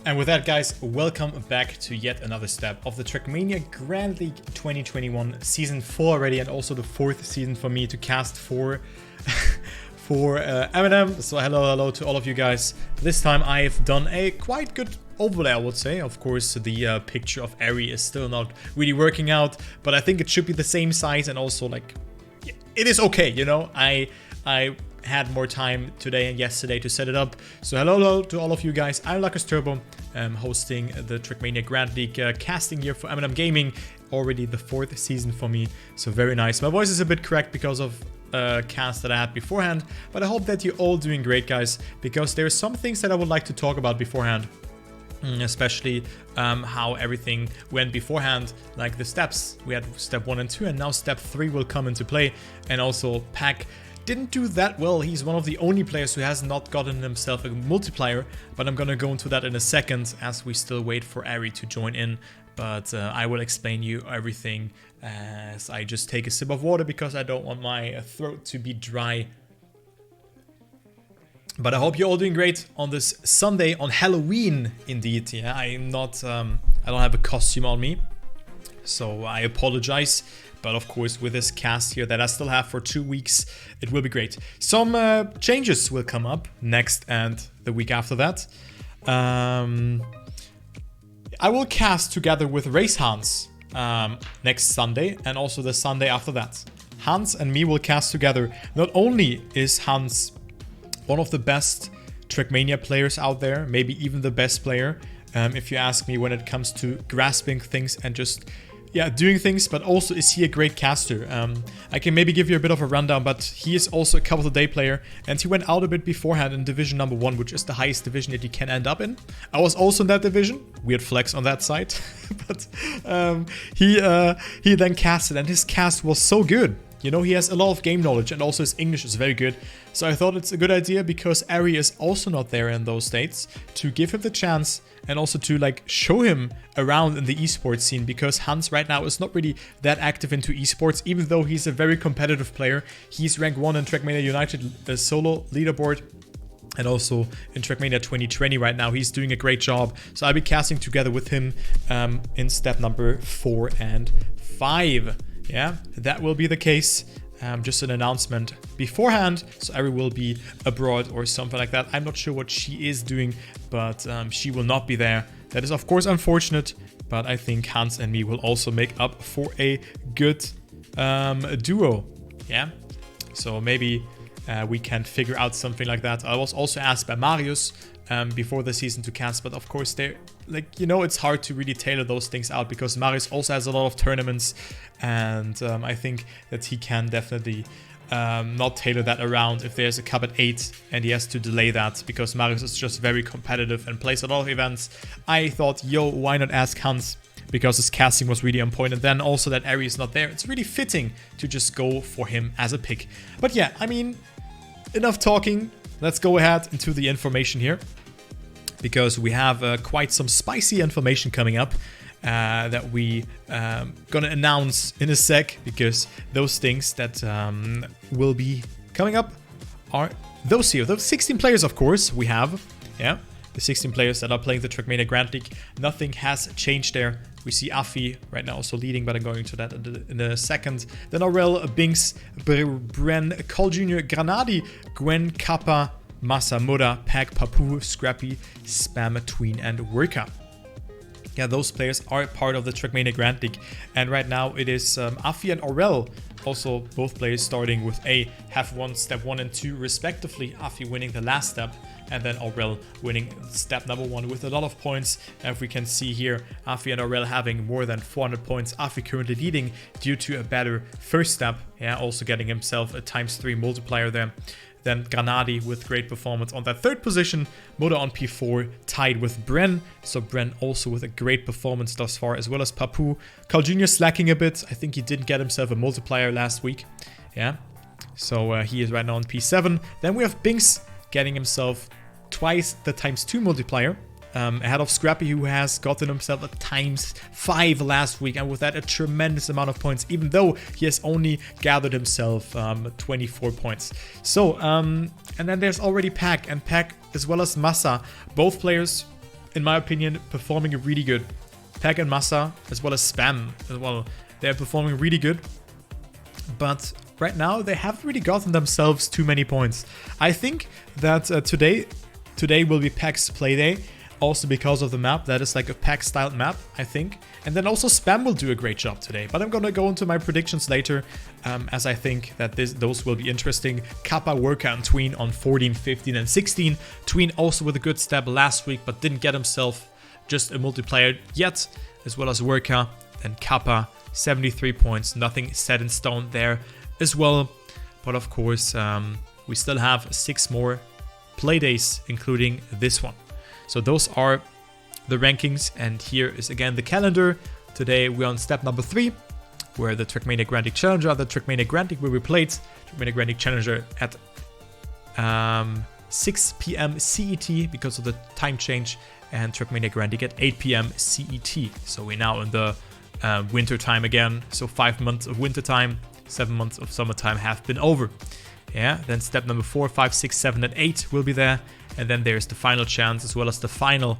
And with that, guys, welcome back to yet another step of the Trackmania Grand League 2021 Season 4 already, and also the 4th season for me to cast for MnM. So hello to all of you guys. This time I've done a quite good overlay, I would say. Of course, the picture of Ehri is still not really working out, but I think it should be the same size, and also like it is okay, you know. I had more time today and yesterday to set it up. So hello to all of you guys. I'm Lucas Turbo, hosting the Trackmania Grand League casting here for MnM Gaming. Already the 4th season for me, so very nice. My voice is a bit cracked because of cast that I had beforehand, but I hope that you're all doing great, guys, because there are some things that I would like to talk about beforehand. Especially how everything went beforehand, like the steps. We had step 1 and 2, and now step 3 will come into play. And also Pack didn't do that well. He's one of the only players who has not gotten himself a multiplier, but I'm gonna go into that in a second as we still wait for Ehri to join in. But I will explain you everything as I just take a sip of water because I don't want my throat to be dry. But I hope you're all doing great on this Sunday, on Halloween indeed. Yeah, I'm not, I don't have a costume on me, so I apologize. But of course, with this cast here that I still have for 2 weeks, it will be great. Some changes will come up next and the week after that. I will cast together with Race Hans next Sunday, and also the Sunday after that. Hans and me will cast together. Not only is Hans one of the best Trackmania players out there, maybe even the best player, if you ask me, when it comes to grasping things and just doing things, but also is he a great caster. I can maybe give you a bit of a rundown, but he is also a couple of day player, and he went out a bit beforehand in division number 1, which is the highest division that you can end up in. I was also in that division, weird flex on that side, but he then casted, and his cast was so good. You know, he has a lot of game knowledge, and also his English is very good. So I thought it's a good idea, because Ehri is also not there in those states, to give him the chance and also to like show him around in the esports scene, because Hans right now is not really that active into esports, even though he's a very competitive player. He's rank 1 in Trackmania United, the solo leaderboard, and also in Trackmania 2020 right now. He's doing a great job. So I'll be casting together with him in step number 4 and 5. Yeah, that will be the case. Just an announcement beforehand. So Ehri will be abroad or something like that. I'm not sure what she is doing, but she will not be there. That is of course unfortunate, but I think Hans and me will also make up for a good duo. Yeah, so maybe we can figure out something like that. I was also asked by Marius before the season to cast, but of course they're like, you know, it's hard to really tailor those things out, because Marius also has a lot of tournaments, and I think that he can definitely not tailor that around if there's a cup at 8 and he has to delay that, because Marius is just very competitive and plays a lot of events. I thought, yo, why not ask Hans, because his casting was really on point, and then also that Ehri is not there. It's really fitting to just go for him as a pick. But yeah, I mean, enough talking. Let's go ahead into the information here, because we have quite some spicy information coming up that we gonna announce in a sec, because those things that will be coming up are those here. Those 16 players, of course, we have. Yeah, the 16 players that are playing the Trackmania Grand League. Nothing has changed there. We see Afi right now also leading, but I'm going to that in a second. Then Aurel, Binks, Bren, Cole Jr., Granadi, Gwen, Kappa, Masa, Muda, Pack, Papu, Scrappy, Spam, Tween, and Worka. Yeah, those players are part of the Trackmania Grand League. And right now it is Afi and Aurel, also both players starting with have won step 1 and 2 respectively. Afi winning the last step, and then Aurel winning step number 1 with a lot of points. And if we can see here, Afi and Aurel having more than 400 points. Afi currently leading due to a better first step. Yeah, also getting himself a ×3 multiplier there. Then Granadi with great performance on that 3rd position. Moda on P4, tied with Bren. So Bren also with a great performance thus far, as well as Papu. Carl Jr. slacking a bit. I think he didn't get himself a multiplier last week. Yeah, so he is right now on P7. Then we have Binks getting himself twice the ×2 multiplier. ahead of Scrappy, who has gotten himself a ×5 last week, and with that a tremendous amount of points, even though he has only gathered himself 24 points. So, and then there's already Pack, and Pack as well as Masa, both players in my opinion, performing really good. Pack and Massa, as well as Spam as well, they're performing really good. But right now, they haven't really gotten themselves too many points. I think that today will be Pack's play day. Also because of the map, that is like a Pack-styled map, I think. And then also Spam will do a great job today. But I'm gonna go into my predictions later, as I think that those will be interesting. Kappa, Worker, and Tween on 14, 15, and 16. Tween also with a good step last week, but didn't get himself just a multiplayer yet, as well as Worker. And Kappa, 73 points, nothing set in stone there as well. But of course, we still have 6 more play days, including this one. So those are the rankings, and here is again the calendar. Today we're on step number 3, where the Trackmania Grand League Challenger, the Trackmania Grand League will be played. Trackmania Grand League Challenger at 6 p.m. CET because of the time change, and Trackmania Grand League at 8 p.m. CET. So we're now in the winter time again. So 5 months of winter time, 7 months of summertime have been over. Yeah, then step number 4, 5, 6, 7, and 8 will be there. And then there's the final chance, as well as the final,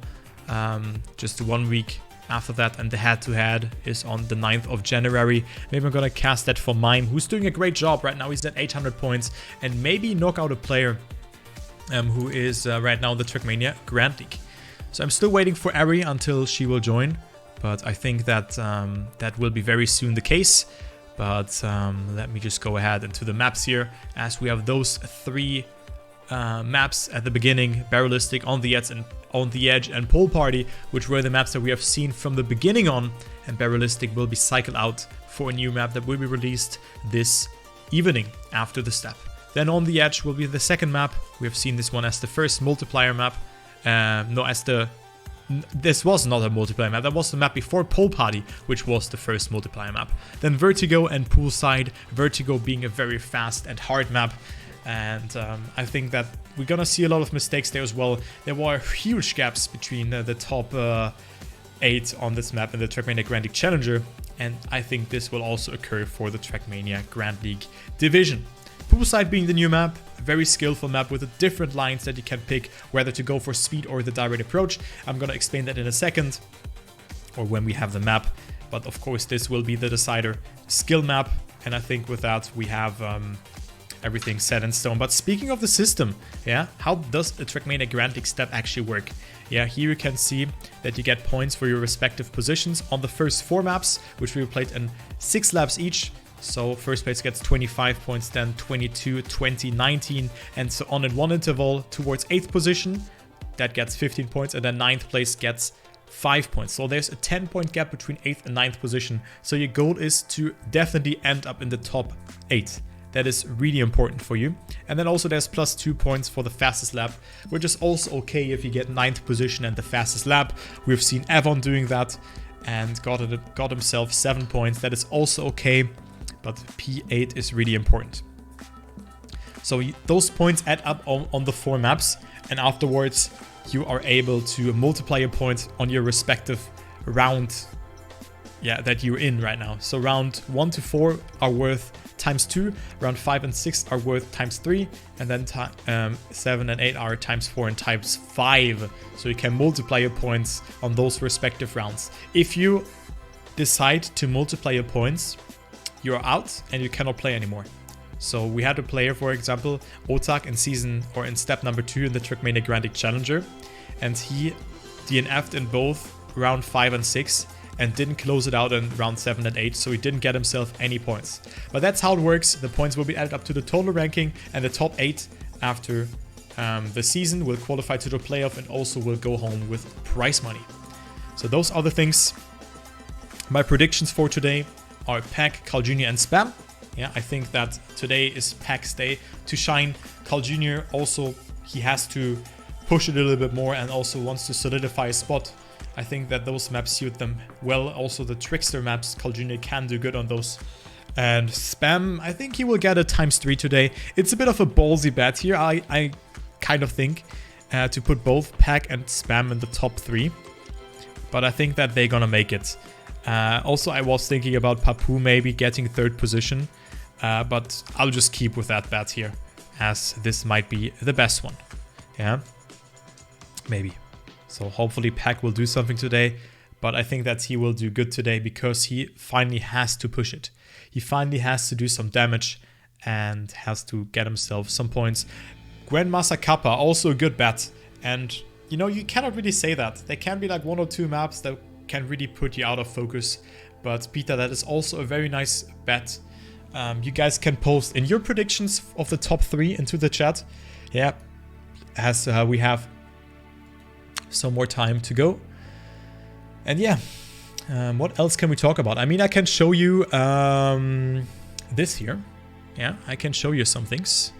just 1 week after that. And the head-to-head is on the 9th of January. Maybe I'm going to cast that for Mime, who's doing a great job right now. He's at 800 points. And maybe knock out a player who is right now in the Trackmania Grand League. So I'm still waiting for Ehri until she will join. But I think that that will be very soon the case. But let me just go ahead into the maps here, as we have those 3 maps at the beginning: Barrelistic, On the Edge, and Pole Party, which were the maps that we have seen from the beginning on. And Barrelistic will be cycled out for a new map that will be released this evening after the step. Then On the Edge will be the second map. We have seen this one as the first multiplier map. This was not a multiplayer map, that was the map before Pole Party, which was the first multiplayer map. Then Vertigo and Poolside, Vertigo being a very fast and hard map. And I think that we're gonna see a lot of mistakes there as well. There were huge gaps between the top 8 on this map and the Trackmania Grand League Challenger. And I think this will also occur for the Trackmania Grand League division. Poolside being the new map, a very skillful map with different lines that you can pick, whether to go for speed or the direct approach. I'm gonna explain that in a second, or when we have the map. But of course, this will be the decider skill map, and I think with that we have everything set in stone. But speaking of the system, yeah, how does a Trackmania Grand League step actually work? Yeah, here you can see that you get points for your respective positions on the first 4 maps, which we played in 6 laps each. So first place gets 25 points, then 22, 20, 19, and so on in one interval towards 8th position. That gets 15 points, and then 9th place gets 5 points. So there's a 10-point gap between 8th and 9th position. So your goal is to definitely end up in the top 8. That is really important for you. And then also there's plus 2 points for the fastest lap, which is also okay if you get 9th position and the fastest lap. We've seen Avon doing that and got himself 7 points. That is also okay. But P8 is really important. So those points add up on the 4 maps, and afterwards you are able to multiply your points on your respective round that you're in right now. So round 1 to 4 are worth ×2, round 5 and 6 are worth ×3, and then 7 and 8 are ×4 and ×5. So you can multiply your points on those respective rounds. If you decide to multiply your points, you're out and you cannot play anymore. So we had a player, for example, Otak in step number 2 in the Trackmania Grand League Challenger, and he DNF'd in both round 5 and 6 and didn't close it out in round 7 and 8, so he didn't get himself any points. But that's how it works. The points will be added up to the total ranking, and the top 8 after the season will qualify to the playoff and also will go home with prize money. So those are the things. My predictions for today are Pack, Carl Jr. and Spam. Yeah, I think that today is Pack's day to shine. Carl Jr. also, he has to push it a little bit more and also wants to solidify a spot. I think that those maps suit them well. Also the Trickster maps, Carl Jr. can do good on those. And Spam, I think he will get a ×3 today. It's a bit of a ballsy bet here, I kind of think, to put both Pack and Spam in the top 3. But I think that they're gonna make it. Also, I was thinking about Papu maybe getting 3rd position, but I'll just keep with that bet here, as this might be the best one. Yeah, maybe. So hopefully Pack will do something today. But I think that he will do good today because he finally has to push it. He finally has to do some damage and has to get himself some points. Grandmaster Kappa, also a good bet. And, you know, you cannot really say that. There can be like 1 or 2 maps that can really put you out of focus. But Peter, that is also a very nice bet. You guys can post in your predictions of the top 3 into the chat. Yeah, as we have some more time to go. And yeah, what else can we talk about? I mean, I can show you this here. Yeah, I can show you some things.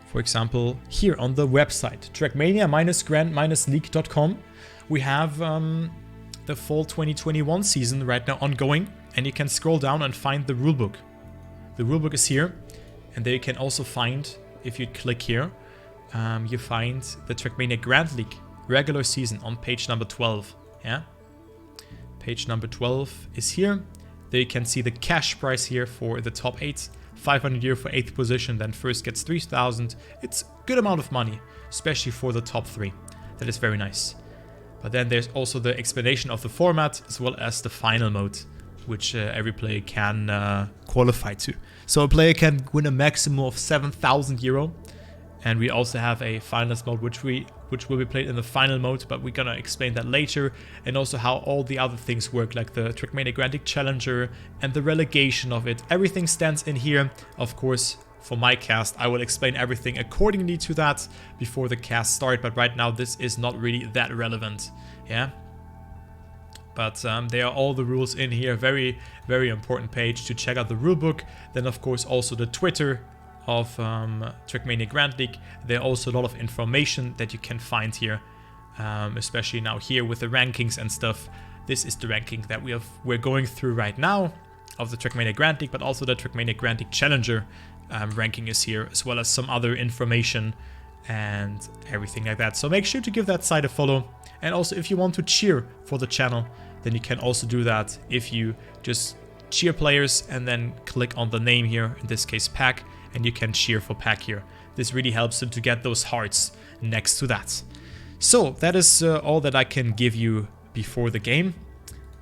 For example, here on the website, Trackmania-Grand-League.com, we have the fall 2021 season right now ongoing, and you can scroll down and find the rulebook. The rulebook is here, and there you can also find, if you click here, you find the Trackmania Grand League regular season on page number 12. Yeah, page number 12 is here. There you can see the cash price here for the top 8. 500 euro for 8th position, then first gets 3,000. It's a good amount of money, especially for the top 3. That is very nice. But then there's also the explanation of the format as well as the final mode, which every player can qualify to. So a player can win a maximum of 7,000 euro. And we also have a finalist mode, which will be played in the final mode, but we're gonna explain that later. And also how all the other things work, like the Trackmania Grand League Challenger and the relegation of it. Everything stands in here. Of course, for my cast, I will explain everything accordingly to that before the cast start. But right now, this is not really that relevant. Yeah. But there are all the rules in here. Very, very important page to check out the rulebook. Then, of course, also the Twitter of Trackmania Grand League. There are also a lot of information that you can find here, especially now here with the rankings and stuff. This is the ranking that we're going through right now of the Trackmania Grand League, but also the Trackmania Grand League Challenger ranking is here, as well as some other information and everything like that. So make sure to give that site a follow. And also, if you want to cheer for the channel, then you can also do that if you just cheer players and then click on the name here, in this case Pack, and you can cheer for Pack here. This really helps him to get those hearts next to that. So that is all that I can give you before the game.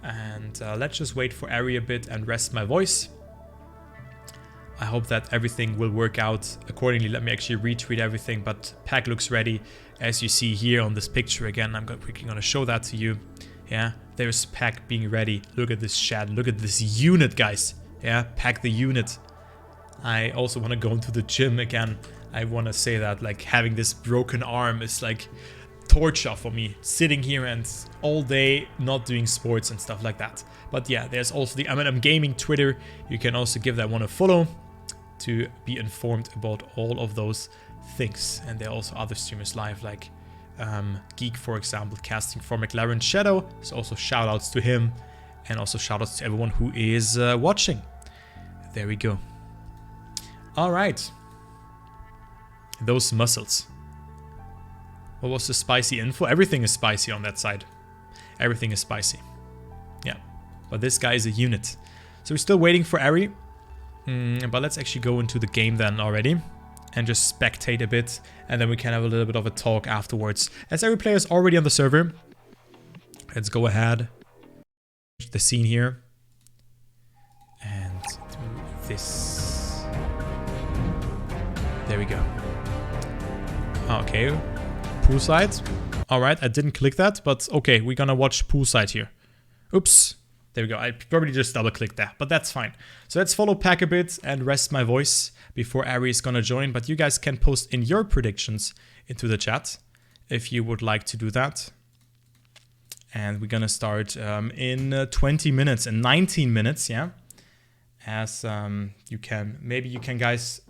And let's just wait for Ehri a bit and rest my voice. I hope that everything will work out accordingly. Let me actually retweet everything, but Pack looks ready. As you see here on this picture again, I'm quickly going to show that to you. Yeah, there's Pack being ready. Look at this chat. Look at this unit, guys. Yeah, Pack the unit. I also want to go into the gym again. I want to say that, like, having this broken arm is like torture for me. Sitting here and all day not doing sports and stuff like that. But yeah, there's also the MnM Gaming Twitter. You can also give that one a follow to be informed about all of those things. And there are also other streamers live, like Geek, for example, casting for McLaren Shadow. So also shout outs to him, and also shout outs to everyone who is watching. There we go. All right. Those muscles. What was the spicy info? Everything is spicy on that side. Everything is spicy. Yeah. But this guy is a unit. So we're still waiting for Ehri. But let's actually go into the game then already. And just spectate a bit. And then we can have a little bit of a talk afterwards. As every player is already on the server. Let's go ahead. The scene here. And do this. There we go. Okay. Poolside. Alright, I didn't click that, but okay, we're gonna watch poolside here. Oops. There we go. I probably just double-clicked that, but that's fine. So let's follow Pack a bit and rest my voice before Ehri is gonna join. But you guys can post in your predictions into the chat if you would like to do that. And we're gonna start in 20 minutes and 19 minutes, yeah. As maybe you can guys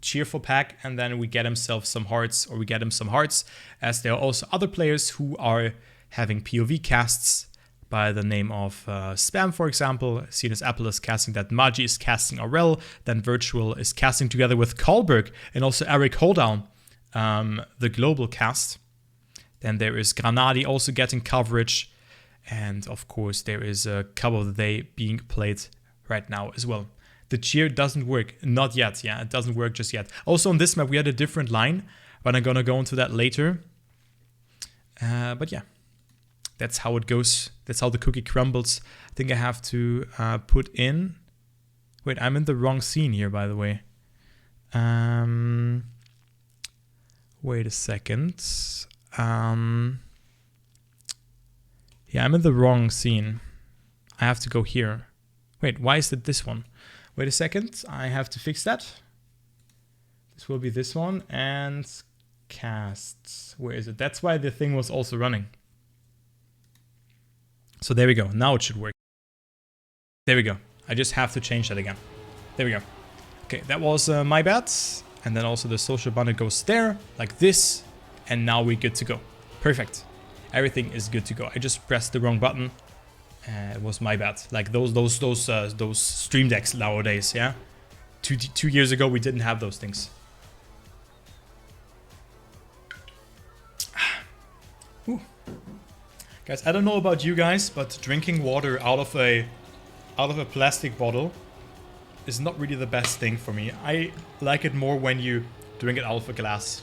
cheer for Pack, and then we get himself some hearts, or we get him some hearts, as there are also other players who are having POV casts by the name of Spam, for example. Seen as Apple is casting that, Magi is casting Aurel, then Virtual is casting together with Kolberg, and also Eric Holdown, the global cast. Then there is Granadi also getting coverage, and of course there is a Cover of the Day being played right now as well. The cheer doesn't work. Not yet. Yeah, it doesn't work just yet. Also on this map, we had a different line, but I'm going to go into that later. But yeah, That's how it goes. That's how the cookie crumbles. I think I have to put in... Wait, I'm in the wrong scene here, by the way. Wait a second. Yeah, I'm in the wrong scene. I have to go here. Wait, why is it this one? Wait a second. I have to fix that. This will be this one. And cast. Where is it? That's why the thing was also running. So there we go. Now it should work. There we go. I just have to change that again. There we go. Okay, that was my bad. And then also the social button goes there, like this. And now we're good to go. Perfect. Everything is good to go. I just pressed the wrong button. It was my bad. Like those stream decks nowadays, yeah? Two years ago, we didn't have those things. Ooh. Guys, I don't know about you guys, but drinking water out of a plastic bottle is not really the best thing for me. I like it more when you drink it out of a glass.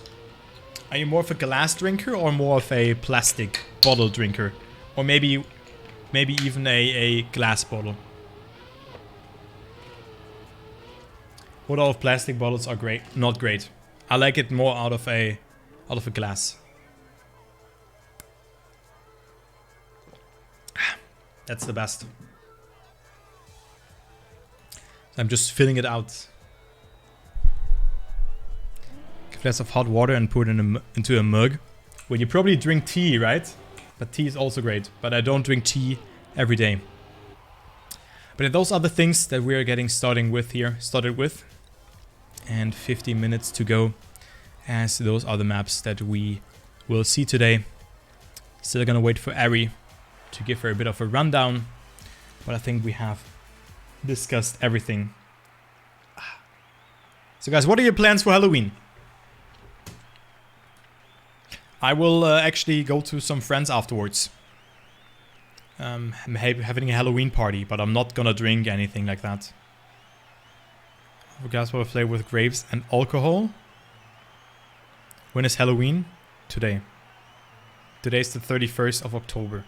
Are you more of a glass drinker or more of a plastic bottle drinker? Or maybe even a glass bottle? Water out of plastic bottles are great, not great. I like it more out of a glass. That's the best. I'm just filling it out. A glass of hot water and put it into a mug. Well, you probably drink tea, right? But tea is also great. But I don't drink tea every day. But those are the things that we're getting started with. And 15 minutes to go. As those are the maps that we will see today. Still gonna wait for Ehri to give her a bit of a rundown. But I think we have discussed everything. So guys, what are your plans for Halloween? I will actually go to some friends afterwards. I'm having a Halloween party, but I'm not gonna drink anything like that. You guys will play with grapes and alcohol. When is Halloween? Today. Today's the 31st of October.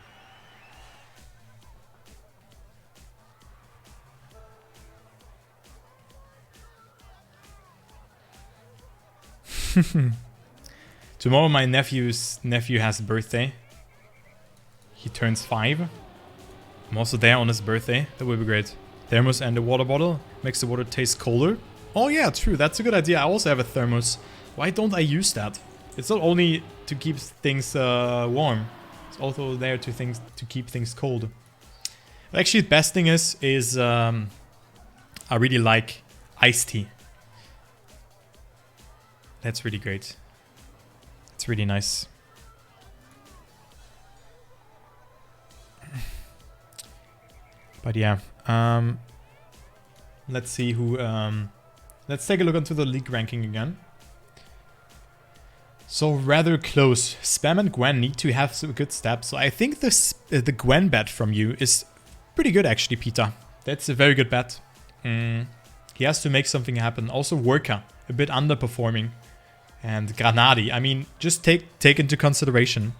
Tomorrow my nephew has a birthday. He turns 5. I'm also there on his birthday. That would be great. Thermos and a water bottle. Makes the water taste colder. Oh yeah, true. That's a good idea. I also have a thermos. Why don't I use that? It's not only to keep things warm. It's also there to keep things cold. But actually, the best thing is I really like iced tea. That's really great. It's really nice. But yeah, let's see who. Let's take a look into the league ranking again. So rather close. Spam and Gwen need to have some good steps. So I think the Gwen bet from you is pretty good actually, Peter. That's a very good bet. He has to make something happen. Also Worker, a bit underperforming. And Granadi, I mean, just take into consideration.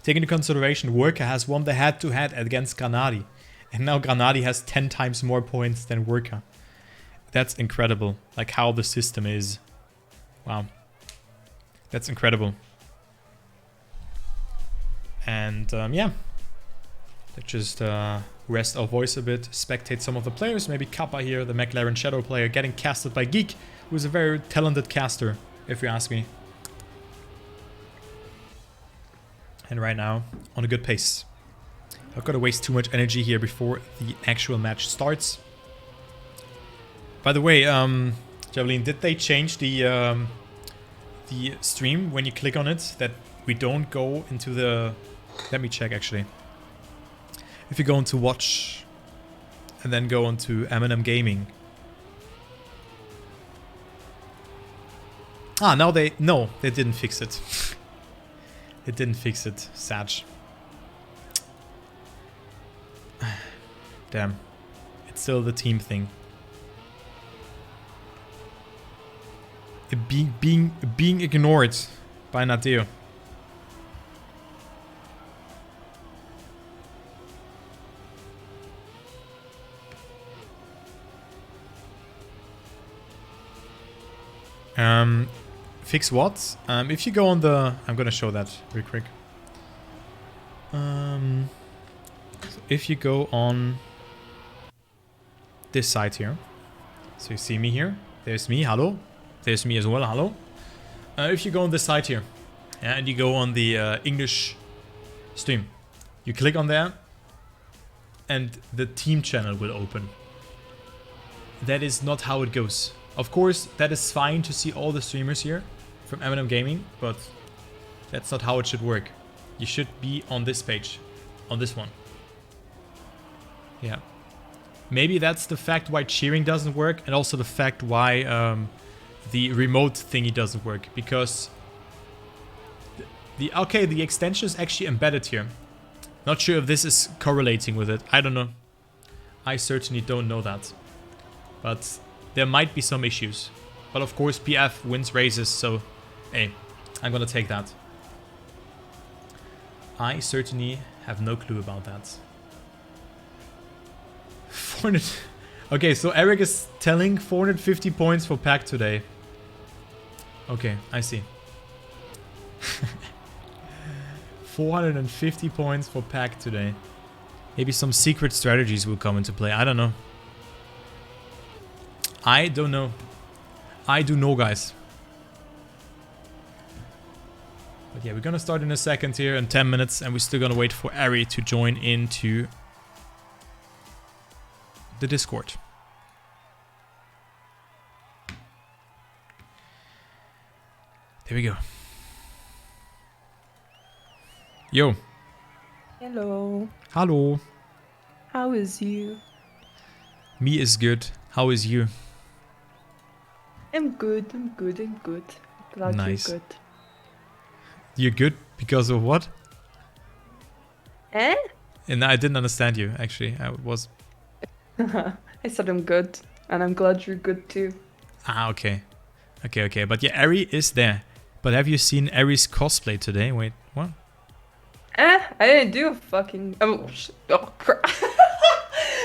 Take into consideration, Worker has won the head-to-head against Granadi. And now Granadi has 10 times more points than Worker. That's incredible, like how the system is. Wow. That's incredible. And yeah. Let's just rest our voice a bit, spectate some of the players. Maybe Kappa here, the McLaren Shadow player, getting casted by Geek, who's a very talented caster, if you ask me. And right now, on a good pace. I've got to waste too much energy here before the actual match starts. By the way, Javelin, did they change the stream when you click on it? That we don't go into the... Let me check actually. If you go into watch and then go into MnM Gaming. Ah, now they didn't fix it. They didn't fix it. Sad. Damn. It's still the team thing. Being ignored by Nadeo. Fix what? If you go on the... I'm gonna show that real quick. So if you go on this side here, so you see me here, there's me, hello. There's me as well, hello. If you go on this side here, yeah, and you go on the English stream, you click on there, and the team channel will open. That is not how it goes. Of course, that is fine to see all the streamers here from MnM Gaming, but that's not how it should work. You should be on this page, on this one. Yeah. Maybe that's the fact why cheering doesn't work, and also the fact why the remote thingy doesn't work, because the extension is actually embedded here. Not sure if this is correlating with it. I don't know. I certainly don't know that. But there might be some issues. But of course PF wins races, so hey, I'm gonna take that. I certainly have no clue about that. 400. Okay, so Eric is telling 450 points for pack today. Okay, I see. 450 points for pack today. Maybe some secret strategies will come into play. I don't know. I don't know. I do know, guys. But yeah, we're gonna start in a second here, in 10 minutes, and we're still gonna wait for Ehri to join into the Discord. There we go. Yo. Hello. Hello. How is you? Me is good. How is you? I'm good, I'm good, I'm good. Glad Nice. you're good. You're good because of what? Eh? And I didn't understand you, actually. I was... I said I'm good, and I'm glad you're good too. Ah, okay. Okay. But yeah, Ehri is there. But have you seen Ehri's cosplay today? Wait, what? Eh? I didn't do a fucking... Oh, crap.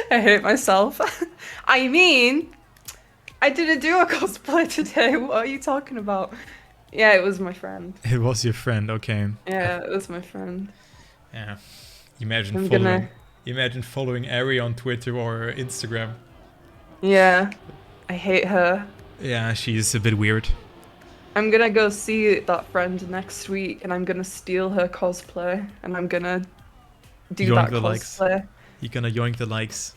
I hate myself. I mean, I didn't do a cosplay today. What are you talking about? Yeah, it was my friend. It was your friend, okay. Yeah, it was my friend. Yeah. Imagine I'm following... gonna... Imagine following Ehri on Twitter or Instagram. Yeah, I hate her. Yeah, she's a bit weird. I'm gonna go see that friend next week, and I'm gonna steal her cosplay, and I'm gonna do Yoink that the cosplay. likes. You're gonna yoink the likes.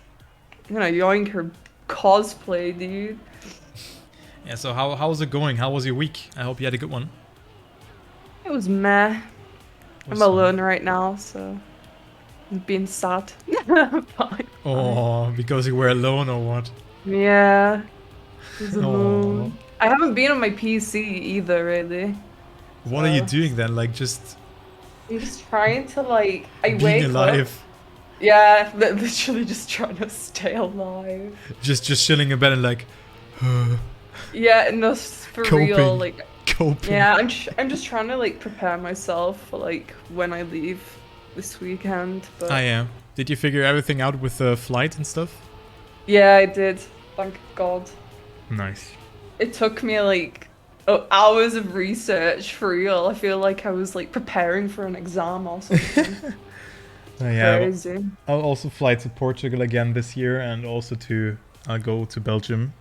I'm gonna yoink her cosplay, dude. Yeah, so how's it going? How was your week? I hope you had a good one. It was meh. Was I'm alone right now, so I'm being sad. Fine. Oh, because you were alone or what? Yeah. I was Aw. alone. I haven't been on my PC either, really. What are you doing then? Like just I'm just trying to like. I being wake alive? up. Yeah, literally just trying to stay alive. Just chilling in bed and like Yeah, no, for real, Coping. like. coping. Yeah, I'm just trying to like prepare myself for like when I leave this weekend. But Ah, yeah. Did you figure everything out with the flight and stuff? yeah, I did. Thank God. Nice. It took me like hours of research for real. I feel like I was like preparing for an exam or something. Yeah. Crazy. I'll also fly to Portugal again this year, and also to I'll go to Belgium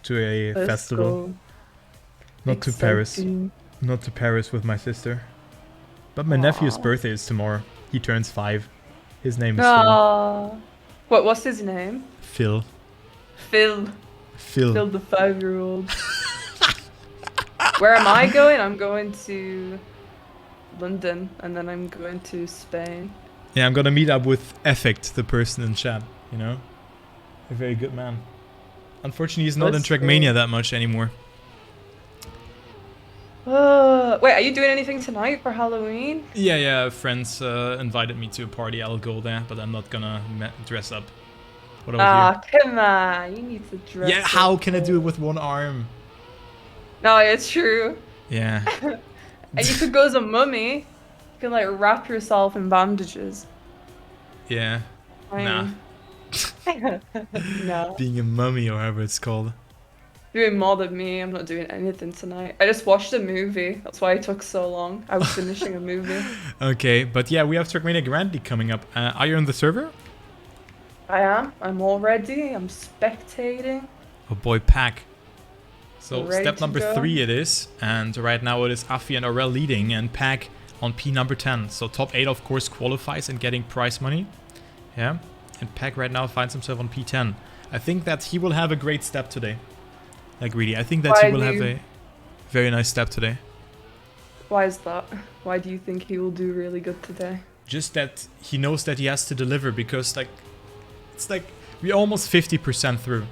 to a Let's festival. go. Not to Paris. Exciting. Not to Paris with my sister. But my nephew's Aw. birthday is tomorrow. He turns 5. His name is Aw. What's his name? Phil. Phil. Phil. Phil the 5-year-old. Where am I going? I'm going to London, and then I'm going to Spain. Yeah, I'm gonna meet up with Effect, the person in chat, you know? A very good man. Unfortunately, he's not in Let's go. Trackmania that much anymore. Wait, are you doing anything tonight for Halloween? Yeah, friends invited me to a party. I'll go there, but I'm not gonna dress up. What about Come on, you need to you? dress Yeah, how up can I for- do it with one arm? No, it's true. Yeah. And you could go as a mummy. You can like wrap yourself in bandages. Yeah. Nah. No. Being a mummy or however it's called. doing more than me. I'm not doing anything tonight. I just watched a movie. That's why it took so long. I was finishing a movie. Okay, but yeah, we have Trackmania Grand League coming up. Are you on the server? I am. I'm all ready. I'm spectating. Oh boy, pack. So Ready step to number go. 3 it is, and right now it is Afi and Aurel leading, and pack on P number 10. So top 8 of course qualifies and getting prize money. Yeah, and pack right now finds himself on P10. I think that he will have a great step today. Like really, I think that he will have a very nice step today. Why is that? Why do you think he will do really good today? Just that he knows that he has to deliver, because like it's like we're almost 50% through.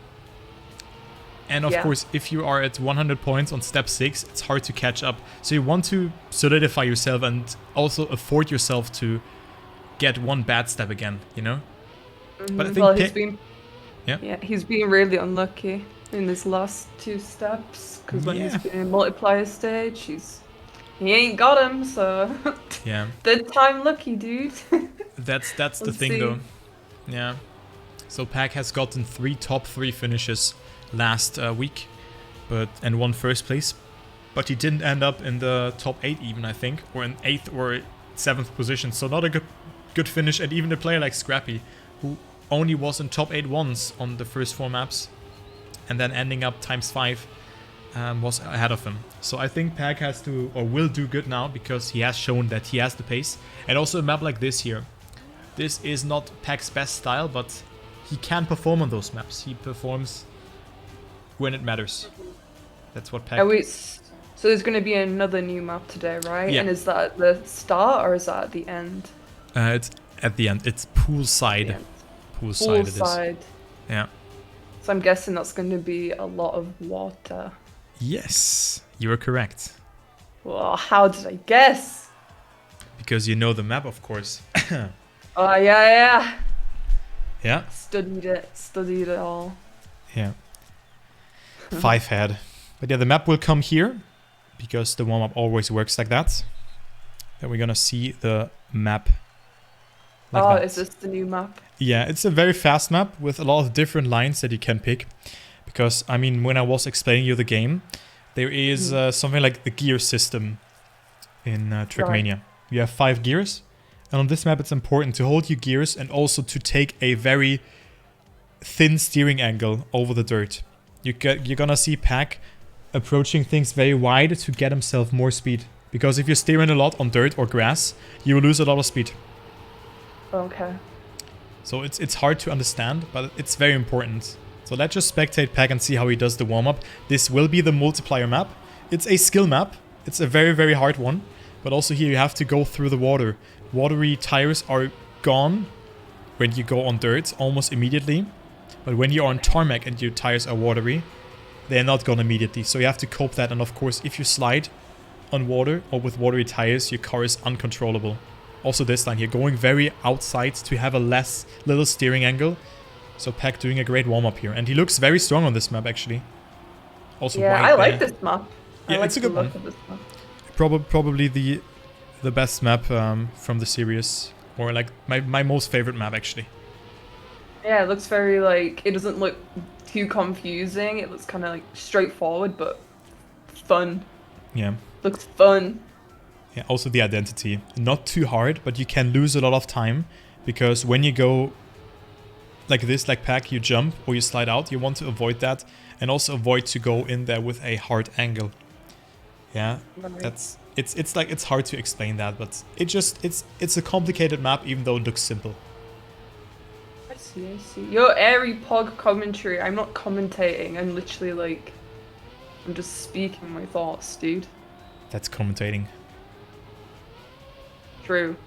And of course, if you are at 100 points on step 6, it's hard to catch up. So you want to solidify yourself and also afford yourself to get one bad step again, you know? But I think he's been really unlucky in his last 2 steps, because when he's been in multiplier stage, he ain't got him, so yeah. third time lucky, dude. That's the thing though. Yeah. So Pack has gotten 3 top 3 finishes last week, and 1 first place, but he didn't end up in the top 8 even, I think, or in 8th or 7th position. So not a good finish. And even a player like Scrappy, who only was in top 8 once on the first 4 maps, and then ending up ×5, was ahead of him. So I think Pack has to, or will do good now, because he has shown that he has the pace. And also a map like this here. This is not Pack's best style, but he can perform on those maps. He performs when it matters. That's what Pack... So there's going to be another new map today, right? Yeah. And is that at the start or is that at the end? It's at the end. It's poolside. Poolside it is. Yeah. So I'm guessing that's going to be a lot of water. Yes, you are correct. Well, how did I guess? Because you know the map, of course. Oh, yeah. Yeah? Studied it all. Yeah. 5 head. But yeah, the map will come here, because the warm-up always works like that. Then we're gonna see the map like that. Is this the new map? Yeah, it's a very fast map with a lot of different lines that you can pick. Because, I mean, when I was explaining you the game, there is something like the gear system in Trackmania. Right. You have 5 gears, and on this map it's important to hold your gears and also to take a very thin steering angle over the dirt. You're gonna see Pack approaching things very wide to get himself more speed. Because if you're steering a lot on dirt or grass, you will lose a lot of speed. Okay. So it's hard to understand, but it's very important. So let's just spectate Pack and see how he does the warm-up. This will be the multiplier map. It's a skill map. It's a very, very hard one. But also here you have to go through the water. Watery tires are gone when you go on dirt almost immediately. But when you're on tarmac and your tires are watery, they're not gone immediately. So you have to cope that. And of course, if you slide on water or with watery tires, your car is uncontrollable. Also this line here, going very outside to have a little steering angle. So Pack doing a great warm-up here. And he looks very strong on this map, actually. Also yeah, I like this map. Yeah, it's a good one. Probably the best map from the series. Or like my most favorite map, actually. Yeah, it looks very like, it doesn't look too confusing. It looks kind of like straightforward, but fun. Yeah. Looks fun. Yeah, also the identity. Not too hard, but you can lose a lot of time. Because when you go like this, like Pack, you jump or you slide out, you want to avoid that. And also avoid to go in there with a hard angle. Yeah, right. It's hard to explain that, but it's a complicated map even though it looks simple. I see. Your Ehri Pog commentary, I'm not commentating, I'm literally like, I'm just speaking my thoughts, dude. That's commentating. True,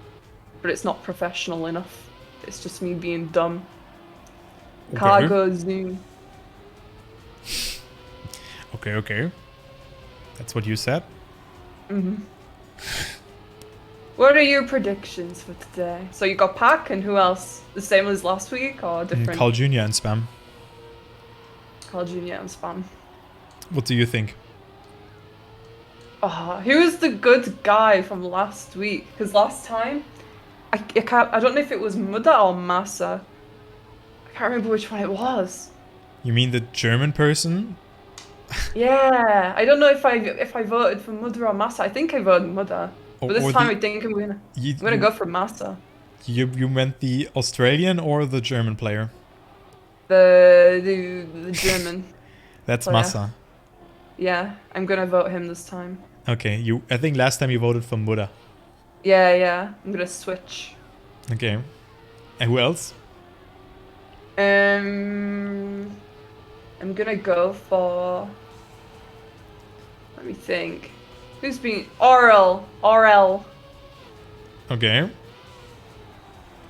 but it's not professional enough. It's just me being dumb. Okay. Cargo zoom. Okay. That's what you said? Mm-hmm. What are your predictions for today? So you got Pack and who else? The same as last week or different? Carl Jr. and Spam. Carl Jr. and Spam. What do you think? Who was the good guy from last week? Because last time, I don't know if it was Muda or Massa. I can't remember which one it was. You mean the German person? Yeah, I don't know if I voted for Mother or Massa. I think I voted Mother, but this Or time the, I think I'm gonna you, I'm gonna go for Massa. you meant the Australian or the German player? The German That's player. Massa. Yeah, I'm gonna vote him this time. Okay, I think last time you voted for Muda. Yeah, I'm gonna switch. Okay. And who else? I'm gonna go for. Let me think. Who's been RL? Okay.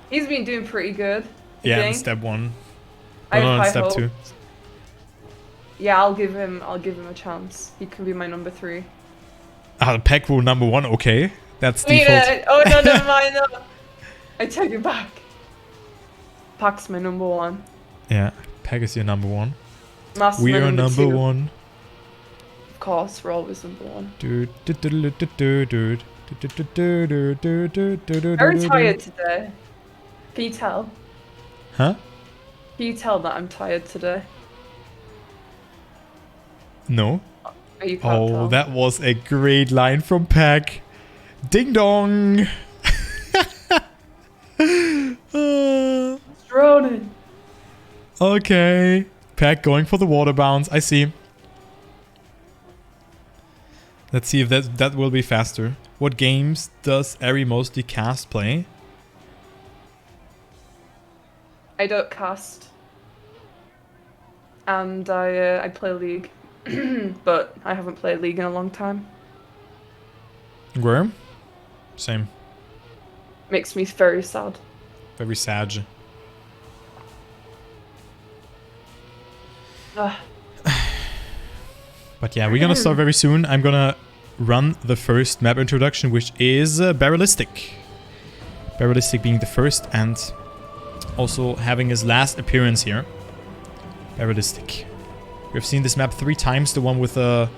He's been doing pretty good, I Yeah, in think. step 1. I No, have in high step hope. 2. Yeah, I'll give him a chance. He can be my number 3. Ah, Pack rule number 1, okay. That's Wait, default. oh no, never mind. No. I take it back. Pack's my number 1. Yeah, Pack is your number 1. Mass We my are number 2. 1. Of course, we're always number 1. Very tired today. Can you tell? Huh? Can you tell that I'm tired today? No. Oh, you can't tell. That was a great line from Pack. Ding dong! It's droning. Okay. Pack going for the water bounce. I see. Let's see if that will be faster. What games does Ehri mostly cast play? I don't cast. And I play League. But I haven't played League in a long time. Where? Same. Makes me very sad. Very sad. Ugh. But yeah, we're gonna start very soon. I'm gonna run the first map introduction, which is Barrelistic. Barrelistic being the first and also having his last appearance here. Barrelistic. We've seen this map 3 times, the one with the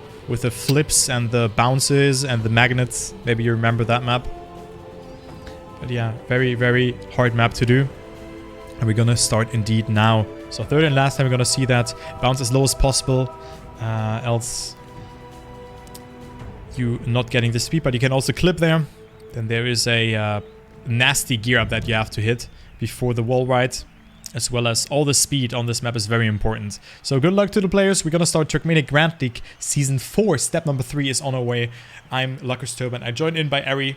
flips and the bounces and the magnets. Maybe you remember that map. But yeah, very, very hard map to do. And we're gonna start indeed now. So third and last time we're gonna see that bounce as low as possible. Else you not getting the speed, but you can also clip there. Then there is a nasty gear up that you have to hit before the wall ride, as well as all the speed on this map is very important. So good luck to the players. We're gonna start Trackmania Grand League Season 4. Step number 3 is on our way. I'm Lucas Turban. I joined in by Ehri.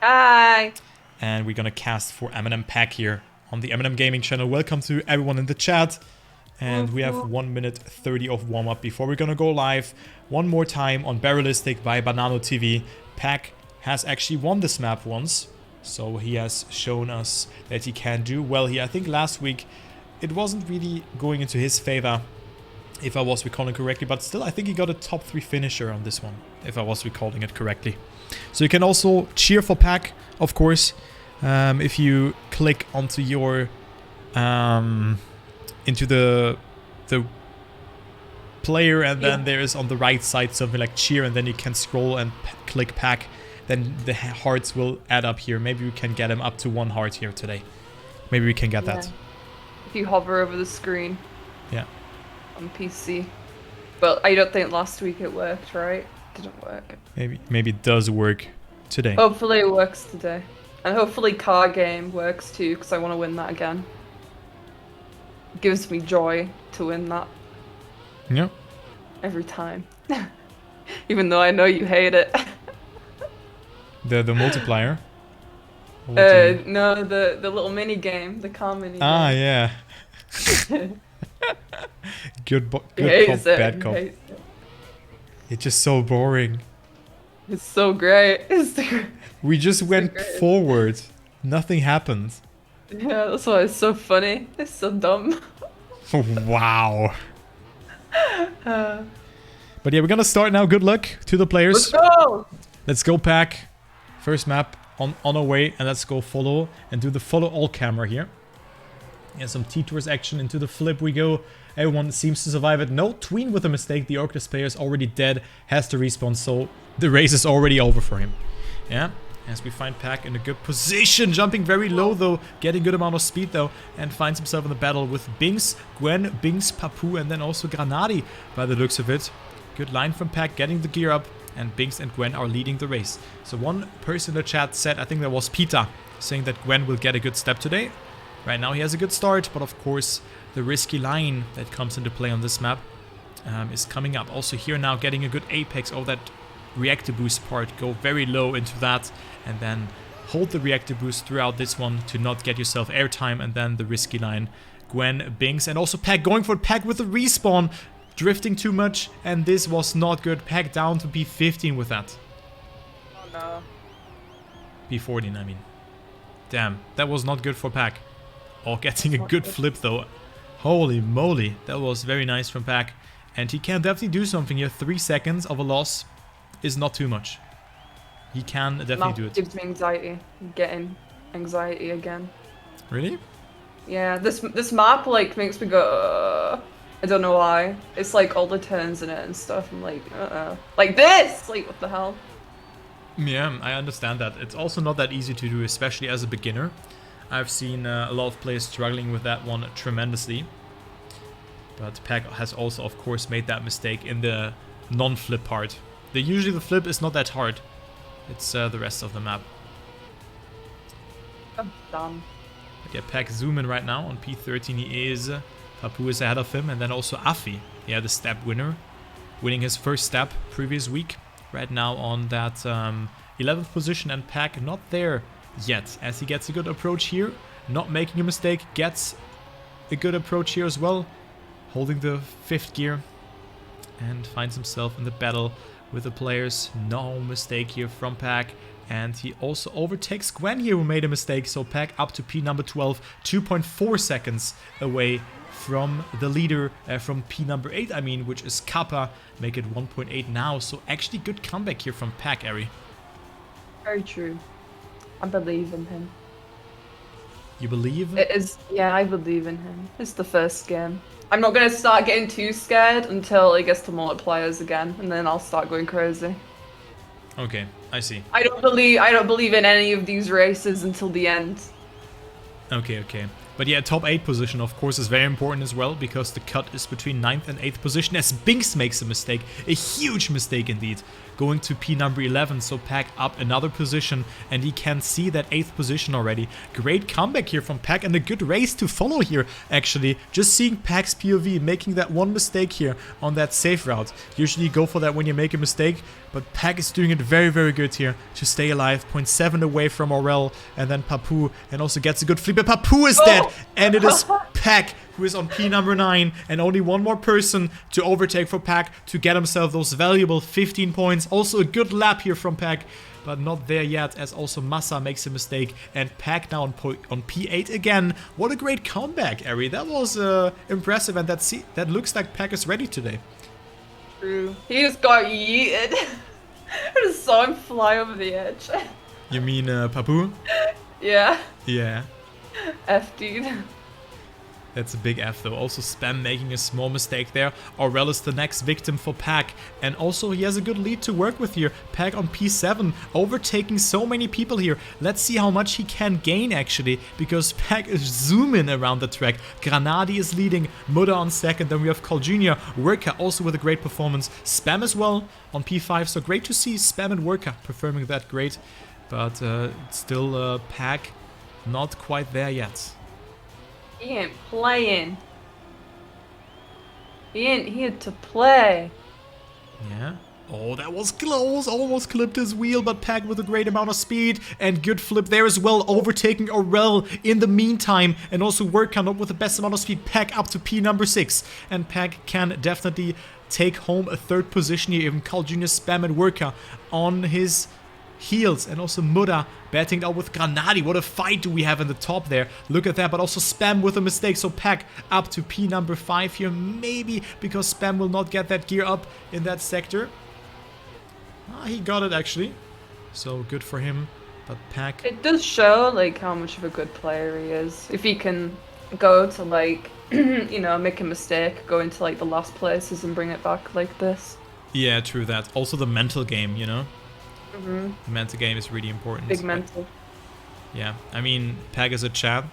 Hi. And we're gonna cast for MnM Pack here on the MnM Gaming channel. Welcome to everyone in the chat. And we have 1 minute 30 of warm-up before we're gonna go live one more time on Barrelistic by Banano TV. Pack has actually won this map once, so he has shown us that he can do well here. I think last week it wasn't really going into his favor, if I was recalling correctly, but still I think he got a top 3 finisher on this one, if I was recalling it correctly. So you can also cheer for Pack, of course, if you click onto your into the player, and then there is on the right side something like cheer, and then you can scroll and click Pack. Then the hearts will add up here. Maybe we can get him up to 1 heart here today. Maybe we can get that. If you hover over the screen. Yeah. On PC. But I don't think last week it worked, right? It didn't work. Maybe it does work today. Hopefully it works today. And hopefully Car Game works too, because I want to win that again. It gives me joy to win that. Yeah. Every time. Even though I know you hate it. The multiplier? No, the little mini game, the car mini game. Ah, yeah. Good cop, bad cop. It's just so boring. It's so great. We just went forward. Nothing happened. Yeah, that's why it's so funny. It's so dumb. Wow. But yeah, we're gonna start now. Good luck to the players. Let's go! Let's go, Pack. First map on our way, and let's go follow and do the follow all camera here. And some T-Tours action into the flip we go. Everyone seems to survive it. No tween with a mistake. The Orcus player is already dead, has to respawn, so the race is already over for him. Yeah. As we find Pack in a good position, jumping very low though, getting good amount of speed though, and finds himself in the battle with Binks, Gwen, Binks, Papu, and then also Granadi by the looks of it. Good line from Pack, getting the gear up, and Binks and Gwen are leading the race. So one person in the chat said, I think that was Peter, saying that Gwen will get a good step today. Right now he has a good start, but of course the risky line that comes into play on this map is coming up. Also here now getting a good apex of that reactor boost part, go very low into that, and then hold the reactor boost throughout this one to not get yourself airtime, and then the risky line. Gwen, Binks, and also Pack going for it. Pack with the respawn, drifting too much, and this was not good. Pack down to P15 with that. Oh no. P14, I mean. Damn, that was not good for Pack. Oh, getting a good flip though. Holy moly, that was very nice from Pack. And he can definitely do something here. 3 seconds of a loss is not too much. He can definitely do it. Gives me anxiety. I'm getting anxiety again. Really? Yeah, this map like makes me go. I don't know why. It's like all the turns in it and stuff. I'm like, like this. Like what the hell? Yeah, I understand that. It's also not that easy to do, especially as a beginner. I've seen a lot of players struggling with that one tremendously. But Pack has also, of course, made that mistake in the non-flip part. Usually the flip is not that hard. It's the rest of the map. I'm done. But yeah, Pack zoom in right now on P13. He is. Papu is ahead of him. And then also Afi. Yeah, the step winner. Winning his first step previous week. Right now on that 11th position. And Pack not there yet. As he gets a good approach here. Not making a mistake. Gets a good approach here as well. Holding the 5th gear. And finds himself in the battle with the players. No mistake here from Pack. And he also overtakes Gwen here, who made a mistake. So Pack up to P number 12, 2.4 seconds away from the leader, from P number 8, I mean, which is Kappa. Make it 1.8 now. So actually good comeback here from Pack, Ehri. Very true. I believe in him. You believe? It is, yeah, I believe in him. It's the first game. I'm not gonna start getting too scared until it gets to multipliers again, and then I'll start going crazy. Okay, I see. I don't believe in any of these races until the end. Okay. But yeah, top 8 position, of course, is very important as well, because the cut is between 9th and 8th position, as Binks makes a mistake. A huge mistake indeed. Going to P number 11, so Pack up another position, and he can see that 8th position already. Great comeback here from Pack, and a good race to follow here, actually. Just seeing Pack's POV, making that one mistake here on that safe route. Usually you go for that when you make a mistake, but Pack is doing it very, very good here to stay alive. 0.7 away from Aurel, and then Papu, and also gets a good flip. But Papu is dead, and it is Pack who is on P number 9, and only one more person to overtake for Pack to get himself those valuable 15 points. Also a good lap here from Pack, but not there yet, as also Massa makes a mistake, and Pack now on P8 again. What a great comeback, Ehri. That was impressive, and that looks like Pack is ready today. True. He just got yeeted. I just saw him fly over the edge. You mean Papu? Yeah. Yeah. F dude. That's a big F though. Also Spam making a small mistake there. Aurel is the next victim for Pack. And also he has a good lead to work with here. Pack on P7, overtaking so many people here. Let's see how much he can gain actually, because Pack is zooming around the track. Granadi is leading, Muda on second. Then we have Carl Jr., Worker also with a great performance. Spam as well on P5. So great to see Spam and Worker performing that great. But still Pack not quite there yet. He ain't playing. He ain't here to play. Yeah. Oh, that was close. Almost clipped his wheel, but Pack with a great amount of speed. And good flip there as well, overtaking Aurel in the meantime. And also Workan up with the best amount of speed. Pack up to P number 6. And Pack can definitely take home a 3rd position here. Even Carl Jr. Spam and Worker on his heels, and also Muda batting it out with Granadi. What a fight do we have in the top there. Look at that, but also Spam with a mistake. So Pack up to P number 5 here, maybe because Spam will not get that gear up in that sector. He got it actually, so good for him. But Pack, it does show like how much of a good player he is. If he can go to like you know, make a mistake, go into like the last places and bring it back like this. Yeah, true that. Also the mental game, you know. Mm-hmm. The mental game is really important. Big mental. Yeah, I mean, Peg is a champ,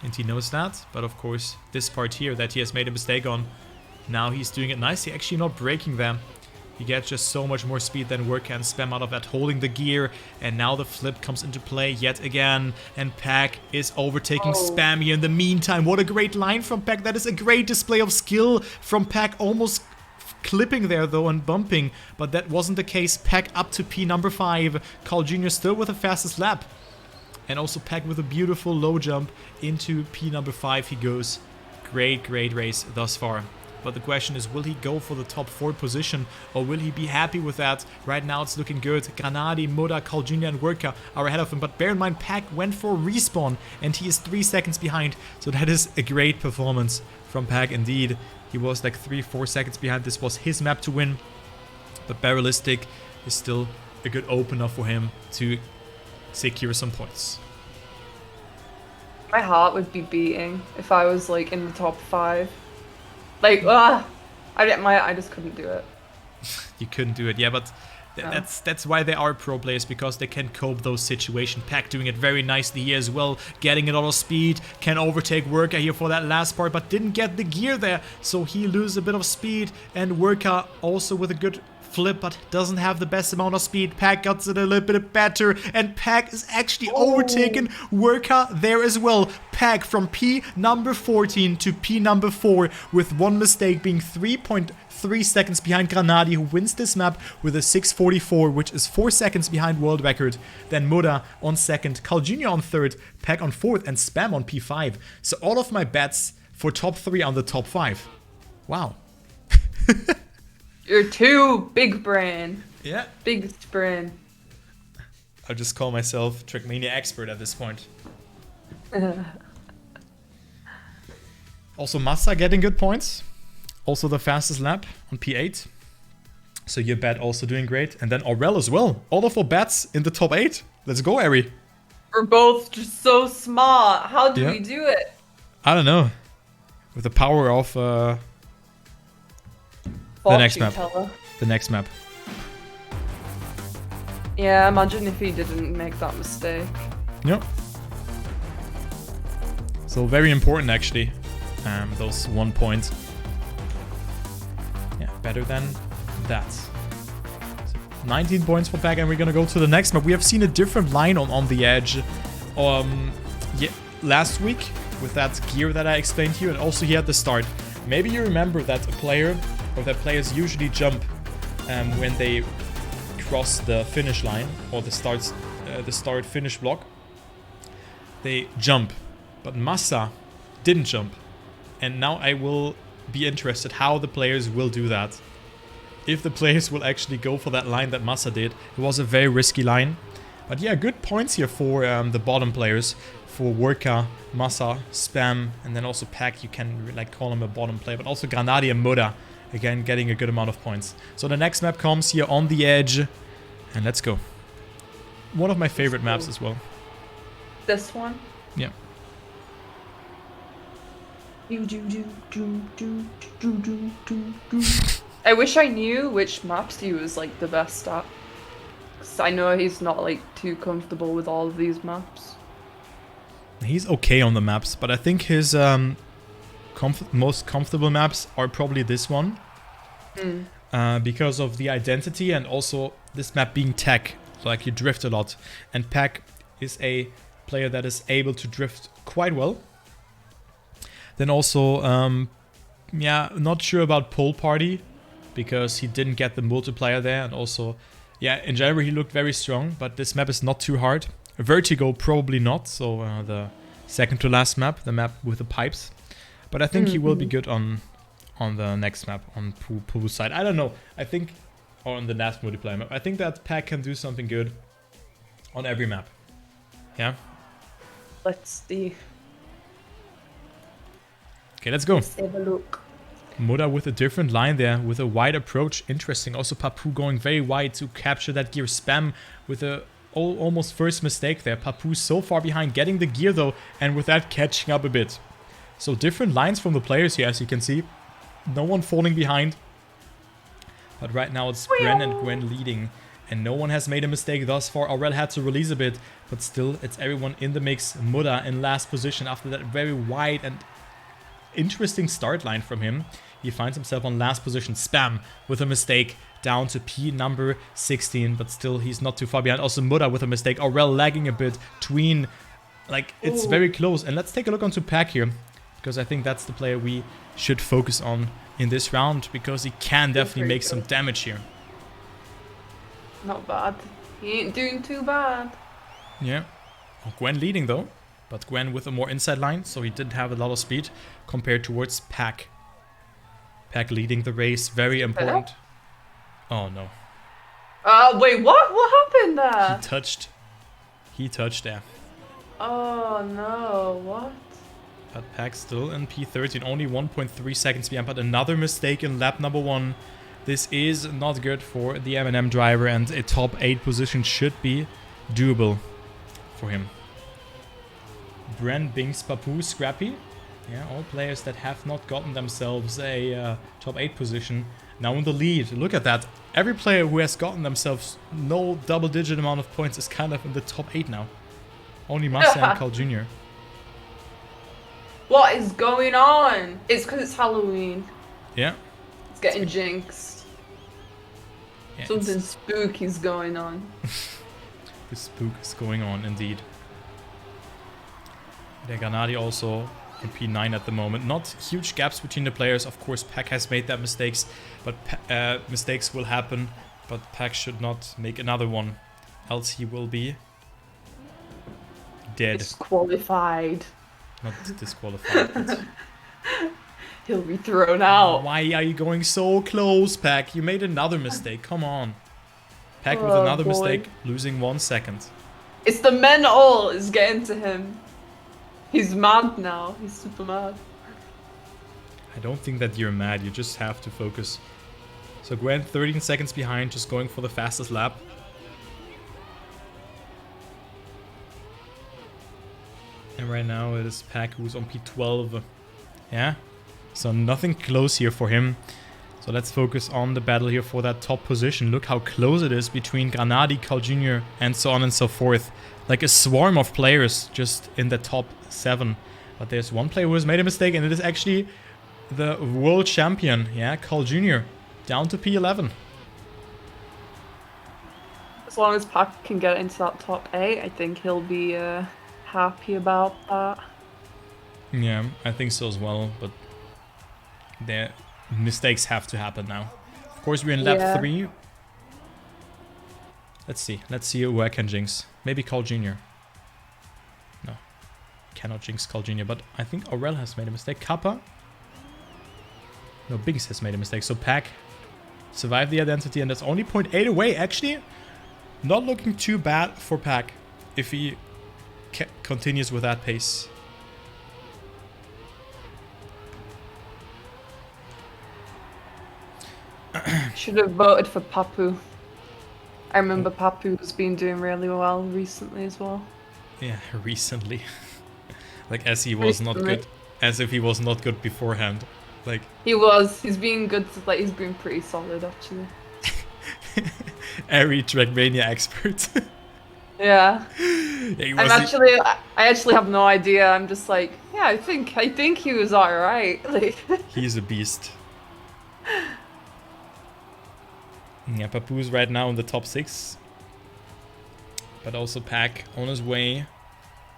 and he knows that. But of course, this part here that he has made a mistake on, now he's doing it nicely, actually not breaking them. He gets just so much more speed than Work and Spam out of that, holding the gear. And now the flip comes into play yet again. And Peg is overtaking Spam here in the meantime. What a great line from Peg. That is a great display of skill from Peg. Almost clipping there though and bumping. But that wasn't the case. Peg up to P number 5. Carl Jr. still with the fastest lap. And also Peg with a beautiful low jump into P number 5 he goes. Great race thus far. But the question is, will he go for the top 4 position or will he be happy with that? Right now it's looking good. Granadi, Moda, Carl Jr. and Worka are ahead of him. But bear in mind, Peg went for a respawn and he is 3 seconds behind. So that is a great performance from Peg indeed. He was like 3-4 seconds behind. This was his map to win. But Barrelistic is still a good opener for him to secure some points. My heart would be beating if I was like in the top 5. Like, I just couldn't do it. You couldn't do it, yeah, but that's why they are pro players, because they can cope those situations. Pack doing it very nicely here as well, getting a lot of speed, can overtake Worka here for that last part, but didn't get the gear there, so he loses a bit of speed, and Worka also with a good flip, but doesn't have the best amount of speed. Pack gets it a little bit better, and Pack is actually overtaken Worka there as well. Pack from P number 14 to P number 4 with one mistake, being 3.3 seconds behind Granadi, who wins this map with a 6:44, which is 4 seconds behind world record. Then Muda on second, Carl Jr. on third, Pack on fourth, and Spam on P5. So all of my bets for top 3 on the top 5. Wow. You're too big brain. Yeah. Biggest brain. I'll just call myself Trackmania expert at this point. Also Massa getting good points. Also the fastest lap on P8. So your bet also doing great. And then Aurel as well. All of our bets in the top 8. Let's go, Ehri. We're both just so smart. How do we do it? I don't know. With the power of... the next map. The next map. Yeah, imagine if he didn't make that mistake. Yep. So very important actually. Those 1 point. Yeah, better than that. So 19 points for Pack, and we're gonna go to the next map. We have seen a different line on the edge. Yeah, last week with that gear that I explained to you, and also here at the start. Maybe you remember that a player or that players usually jump when they cross the finish line or the start-finish block. They jump, but Massa didn't jump. And now I will be interested how the players will do that. If the players will actually go for that line that Massa did. It was a very risky line. But yeah, good points here for the bottom players. For Worka, Massa, Spam, and then also Pack. You can like call him a bottom player. But also Granadi and Muda. Again, getting a good amount of points. So the next map comes here on the edge. And let's go. One of my favorite maps as well. This one? Yeah. I wish I knew which maps he was like the best at. 'Cause I know he's not like too comfortable with all of these maps. He's okay on the maps, but I think his most comfortable maps are probably this one. Because of the identity and also this map being tech. So like you drift a lot. And Pack is a player that is able to drift quite well. Then also, yeah, not sure about Pole Party. Because he didn't get the multiplier there. And also, yeah, in general he looked very strong. But this map is not too hard. Vertigo probably not. So the second to last map. The map with the pipes. But I think he will be good on the next map, on Pubu's side. I don't know. I think, or on the last multiplayer map. I think that Pack can do something good on every map. Yeah? Let's see. Okay, let's go. Let's have a look. Muda with a different line there, with a wide approach. Interesting. Also Papu going very wide to capture that gear. Spam with a almost first mistake there. Papu so far behind, getting the gear though, and with that catching up a bit. So different lines from the players here, as you can see. No one falling behind. But right now it's Bren and Gwen leading. And no one has made a mistake thus far. Aurel had to release a bit, but still, it's everyone in the mix. Muda in last position after that very wide and interesting start line from him. He finds himself on last position. Spam with a mistake down to P number 16, but still he's not too far behind. Also Muda with a mistake. Aurel lagging a bit. Tween, like, it's very close. And let's take a look onto Pack here, because I think that's the player we should focus on in this round, because he can definitely make some damage here. Not bad. He ain't doing too bad. Yeah. Oh, Gwen leading though, but Gwen with a more inside line, so he did have a lot of speed compared towards Pack. Pack leading the race, very important. Oh no. Wait, what? What happened there? He touched there. Oh no, what? But Pack still in P13, only 1.3 seconds behind, but another mistake in lap number 1. This is not good for the MnM driver, and a top 8 position should be doable for him. Bren, Binks, Papu, Scrappy. Yeah, all players that have not gotten themselves a top 8 position now in the lead. Look at that. Every player who has gotten themselves no double-digit amount of points is kind of in the top 8 now. Only Massa and Carl Jr. What is going on? It's because it's Halloween. Yeah. It's getting jinxed. Yeah, something spooky's going on. The spook is going on, indeed. The Granadi also on P9 at the moment. Not huge gaps between the players. Of course, Pack has made that mistakes, but mistakes will happen. But Pack should not make another one, else he will be dead. Disqualified. Not disqualified. But he'll be thrown out. Why are you going so close, Pack? You made another mistake. Come on. Pack with another mistake, losing 1 second. It's the mental is getting to him. He's mad now. He's super mad. I don't think that you're mad. You just have to focus. So Gwen 13 seconds behind, just going for the fastest lap. And right now it is Pack who's on P12. Yeah. So nothing close here for him. So let's focus on the battle here for that top position. Look how close it is between Granadi, Carl Jr. and so on and so forth. Like a swarm of players just in the top 7. But there's one player who has made a mistake, and it is actually the world champion. Yeah, Carl Jr. down to P11. As long as Pac can get into that top 8, I think he'll be happy about that. Yeah, I think so as well, but the mistakes have to happen now. Of course, we're in lap 3. Let's see who I can jinx. Maybe Carl Jr. No, cannot jinx Carl Jr., but I think Aurel has made a mistake. Kappa? No, Biggs has made a mistake, so Pack survived the identity, and that's only 0.8 away. Actually, not looking too bad for Pack if he continues with that pace. Should have voted for Papu. I remember Papu's been doing really well recently as well. Yeah, recently. Like as he was not good, as if he was not good beforehand. Like he was. He's been good. Like he's been pretty solid actually. Ehri Trackmania expert. Yeah. I actually have no idea. I'm just like, yeah, I think he was alright. Like he's a beast. Yeah, Papu's right now in the top 6. But also Pack on his way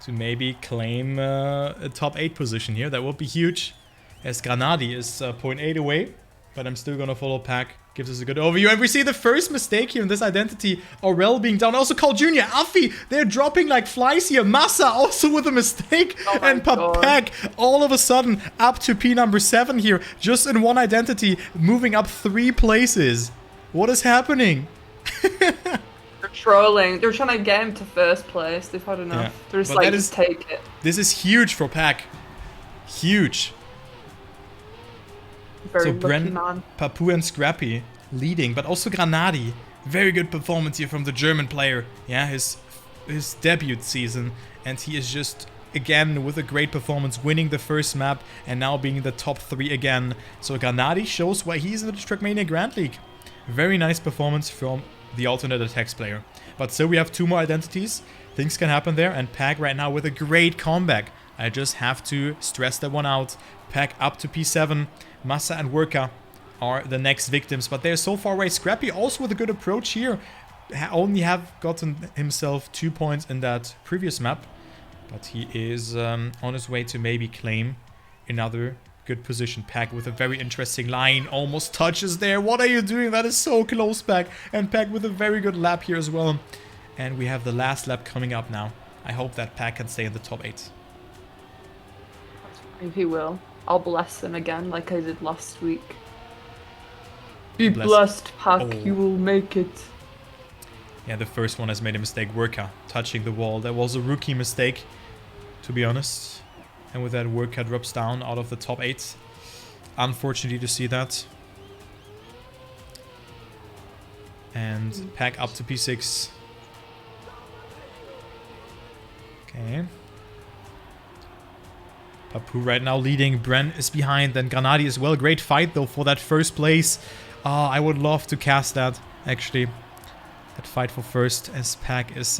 to maybe claim a top 8 position here. That would be huge. As Granadi is 0.8 away. But I'm still gonna follow Pack. Gives us a good overview. And we see the first mistake here in this identity. Aurel being down. Also Carl Jr., Afi, they're dropping like flies here. Massa also with a mistake. Oh and Pack all of a sudden up to P number 7 here. Just in one identity. Moving up 3 places. What is happening? They're trolling. They're trying to get him to first place. They've had enough. Yeah. They're just like, just take it. This is huge for Pack. Huge. Very so Bren, Papu and Scrappy leading, but also Granadi. Very good performance here from the German player. Yeah, his debut season. And he is just, again, with a great performance, winning the first map and now being in the top 3 again. So Granadi shows why he's in the Trackmania Grand League. Very nice performance from the alternate attacks player. But still we have 2 more identities. Things can happen there. And Pack right now with a great comeback. I just have to stress that one out. Pack up to P7. Massa and Worka are the next victims. But they're so far away. Scrappy also with a good approach here. Only have gotten himself 2 points in that previous map. But he is on his way to maybe claim another good position. Pack with a very interesting line. Almost touches there. What are you doing? That is so close, Pack. And Pack with a very good lap here as well. And we have the last lap coming up now. I hope that Pack can stay in the top 8. If he will. I'll bless him again like I did last week. Be blessed, Pack. Oh. You will make it. Yeah, the first one has made a mistake. Worka touching the wall. That was a rookie mistake, to be honest. And with that, Worka drops down out of the top 8. Unfortunately to see that. And Pack up to P6. Okay. Papu right now leading. Bren is behind. Then Granadi as well. Great fight though for that first place. I would love to cast that, actually. That fight for first as Pack is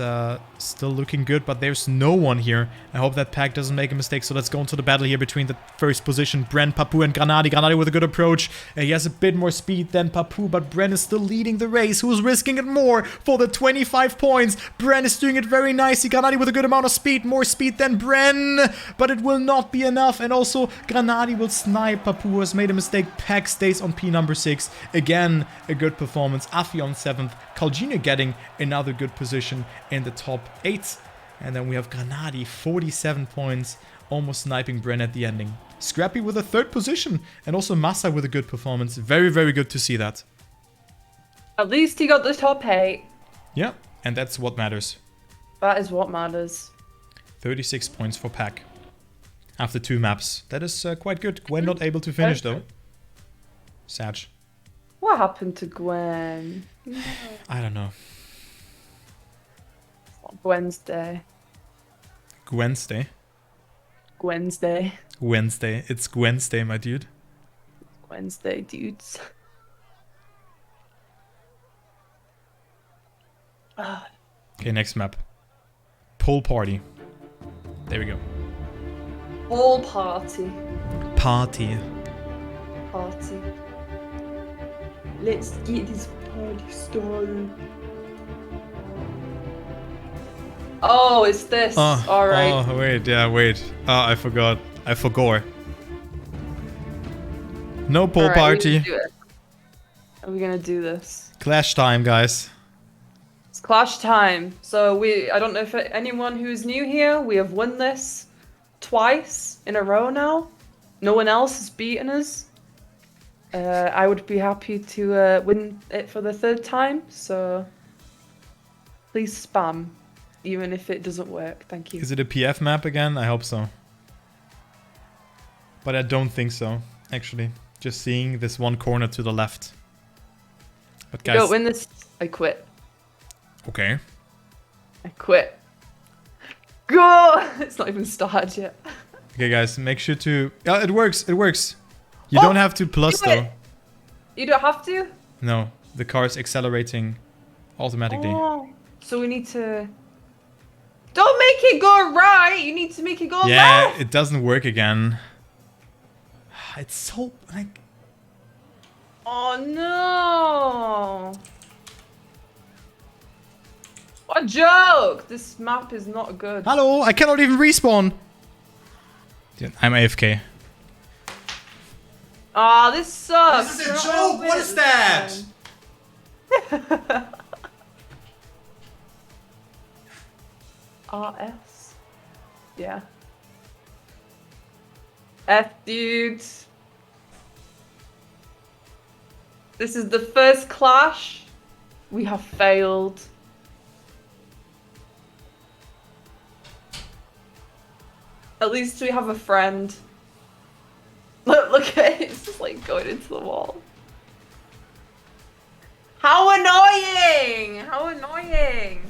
still looking good, but there's no one here. I hope that Pack doesn't make a mistake. So let's go into the battle here between the first position, Bren, Papu, and Granadi. Granadi with a good approach. He has a bit more speed than Papu, but Bren is still leading the race. Who's risking it more for the 25 points? Bren is doing it very nicely. Granadi with a good amount of speed, more speed than Bren, but it will not be enough. And also Granadi will snipe. Papu who has made a mistake. Pack stays on P number 6. Again, a good performance. Afi on 7th. Calgina getting another good position in the top 8. And then we have Granadi, 47 points, almost sniping Bren at the ending. Scrappy with a 3rd position, and also Massa with a good performance. Very, very good to see that. At least he got the top 8. Yeah, and that's what matters. That is what matters. 36 points for Pack after 2 maps. That is quite good. Gwen not able to finish though. Sad. What happened to Gwen? I don't know. Wednesday. Wednesday. Wednesday. Wednesday. It's Wednesday, my dude. Wednesday, dudes. Okay, next map. Pool party. There we go. Pool party. Party. Party. Let's get this party started. Oh, it's this. Alright. Oh, wait, yeah, wait. I forgot. I forgot. No pool party. Are we gonna do this? Clash time, guys. It's clash time. So I don't know if anyone who's new here, we have won this twice in a row now. No one else has beaten us. I would be happy to win it for the 3rd time, so please spam, even if it doesn't work. Thank you. Is it a PF map again? I hope so. But I don't think so, actually. Just seeing this one corner to the left. But guys... Don't win this, I quit. Okay. I quit. Go! It's not even started yet. Okay, guys, make sure to... Yeah, it works, it works. You don't have to plus, though. You don't have to? No, the car is accelerating automatically. Oh, so we need to... Don't make it go right! You need to make it go left! Yeah, it doesn't work again. It's so, like... Oh, no! What a joke! This map is not good. Hello, I cannot even respawn! I'm AFK. Ah, this sucks. This is a joke! What is that? RS? Yeah. F, dudes. This is the first clash. We have failed. At least we have a friend. Look at it, it's just like going into the wall. How annoying! How annoying!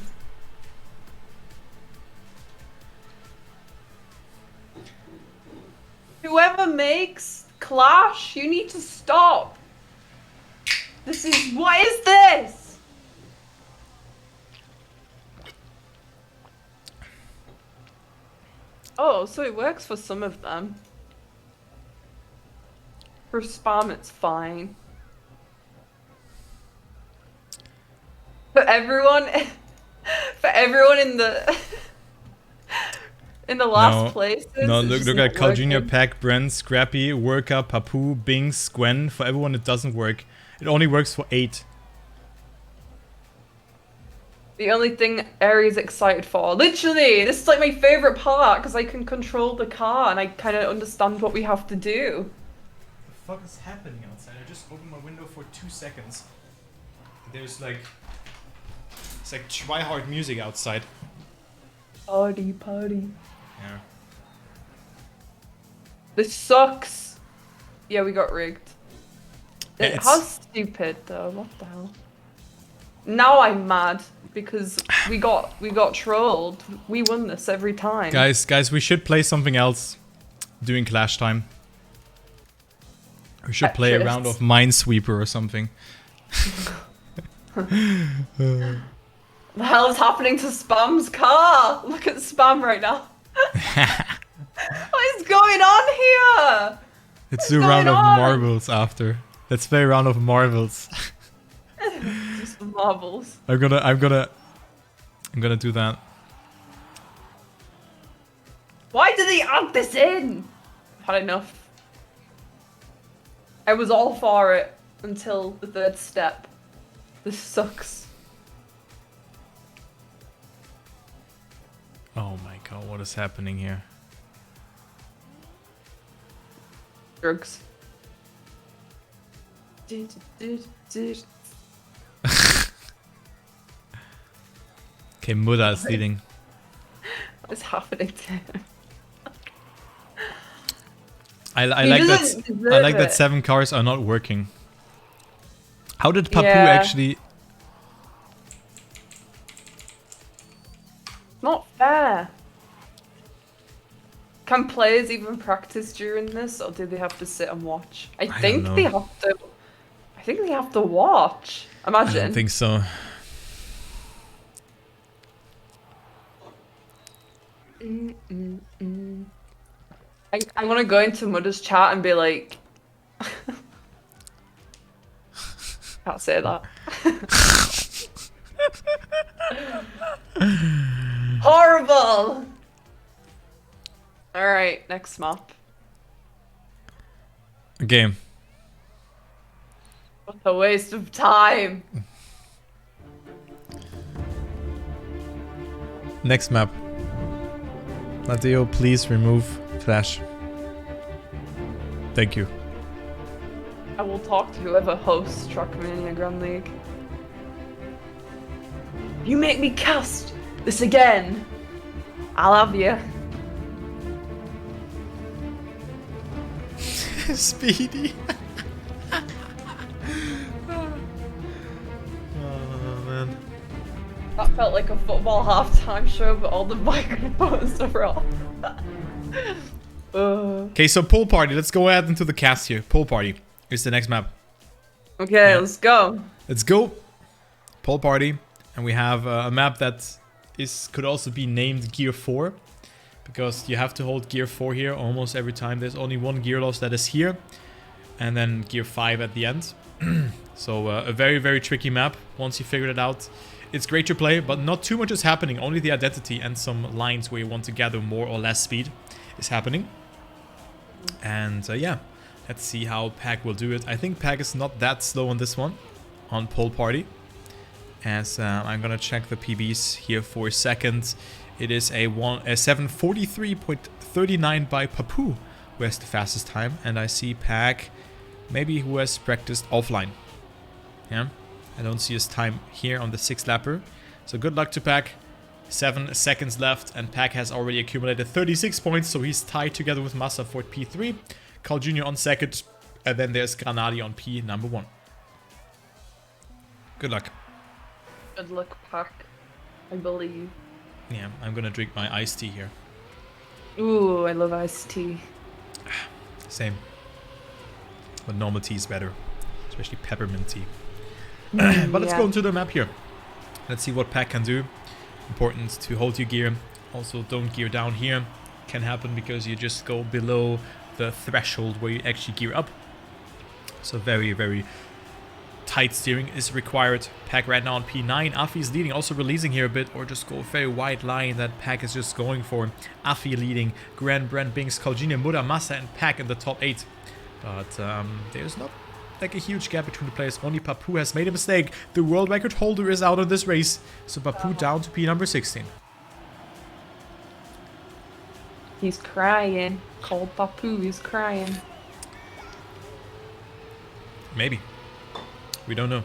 Whoever makes Clash, you need to stop. This is... What is this? Oh, so it works for some of them. For spam, it's fine. For everyone... For everyone in the... in the last places. No, look at Carl Jr., Pack, Brent, Scrappy, Worker, Papu, Binks, Gwen. For everyone it doesn't work. It only works for 8. The only thing Ehri is excited for. Literally, this is like my favorite part because I can control the car and I kind of understand what we have to do. What the fuck is happening outside? I just opened my window for 2 seconds. There's like... It's like try-hard music outside. Party, party. Yeah. This sucks. Yeah, we got rigged. It's... How stupid though, what the hell? Now I'm mad because we got trolled. We won this every time. Guys, we should play something else during Clash time. We should play a round of Minesweeper or something. The hell is happening to Spam's car? Look at Spam right now. What is going on here? Let's do a round of marbles after. Let's play a round of marbles. Just marbles. I'm gonna do that. Why did they add this in? I've had enough. I was all for it until the 3rd step. This sucks. Oh my god, what is happening here? Drugs. Okay, Muda is leading. What is happening to him? I like that 7 cars are not working. How did Papu actually... Not fair. Can players even practice during this, or do they have to sit and watch? I think they have to. I think they have to watch. Imagine. I don't think so. I want to go into Mudder's chat and be like, can't say that. Horrible! Alright, next map. Okay. What a waste of time. Next map. Mateo, please remove Flash. Thank you. I will talk to whoever hosts Trackmania Grand League. You make me cast this again, I'll have you. Speedy. Oh man. That felt like a football halftime show, but all the microphones are off. Okay, so pool party. Let's go ahead into the cast here. Pool party is the next map. Okay, let's go. Let's go. Pool party, and we have a map that could also be named Gear 4, because you have to hold Gear 4 here almost every time. There's only one gear loss that is here, and then Gear 5 at the end. So a very, very tricky map once you figured it out. It's great to play, but not too much is happening. Only the identity and some lines where you want to gather more or less speed is happening. And yeah, let's see how Pack will do it. I think Pack is not that slow on this one, on Pole Party. As I'm gonna check the PBs here for a second. It is a 7:43.39 by Papu, who has the fastest time. And I see Pack, maybe who has practiced offline. Yeah, I don't see his time here on the 6th lapper. So good luck to Pack. 7 seconds left, and Pack has already accumulated 36 points, so he's tied together with Massa for P3. Carl Jr. on 2nd, and then there's Granadi on P number 1. Good luck. Good luck, Pack. I believe. Yeah, I'm gonna drink my iced tea here. Ooh, I love iced tea. Same. But normal tea is better. Especially peppermint tea. But let's Yeah. go into the map here. Let's see what Pack can do. Important to hold your gear. Also, don't gear down here. Can happen because you just go below the threshold where you actually gear up. So very, very tight steering is required. Pack right now on P9. Afi is leading, also releasing here a bit, or just go a very wide line that Pack is just going for. Afi leading, Grand, Brand, Binks, Kaljinia, Muda, Massa, and Pack in the top 8. But there's not like a huge gap between the players. Only Papu has made a mistake. The world record holder is out of this race. So Papu down to P number 16. He's crying. Cold Papu is crying. Maybe. We don't know.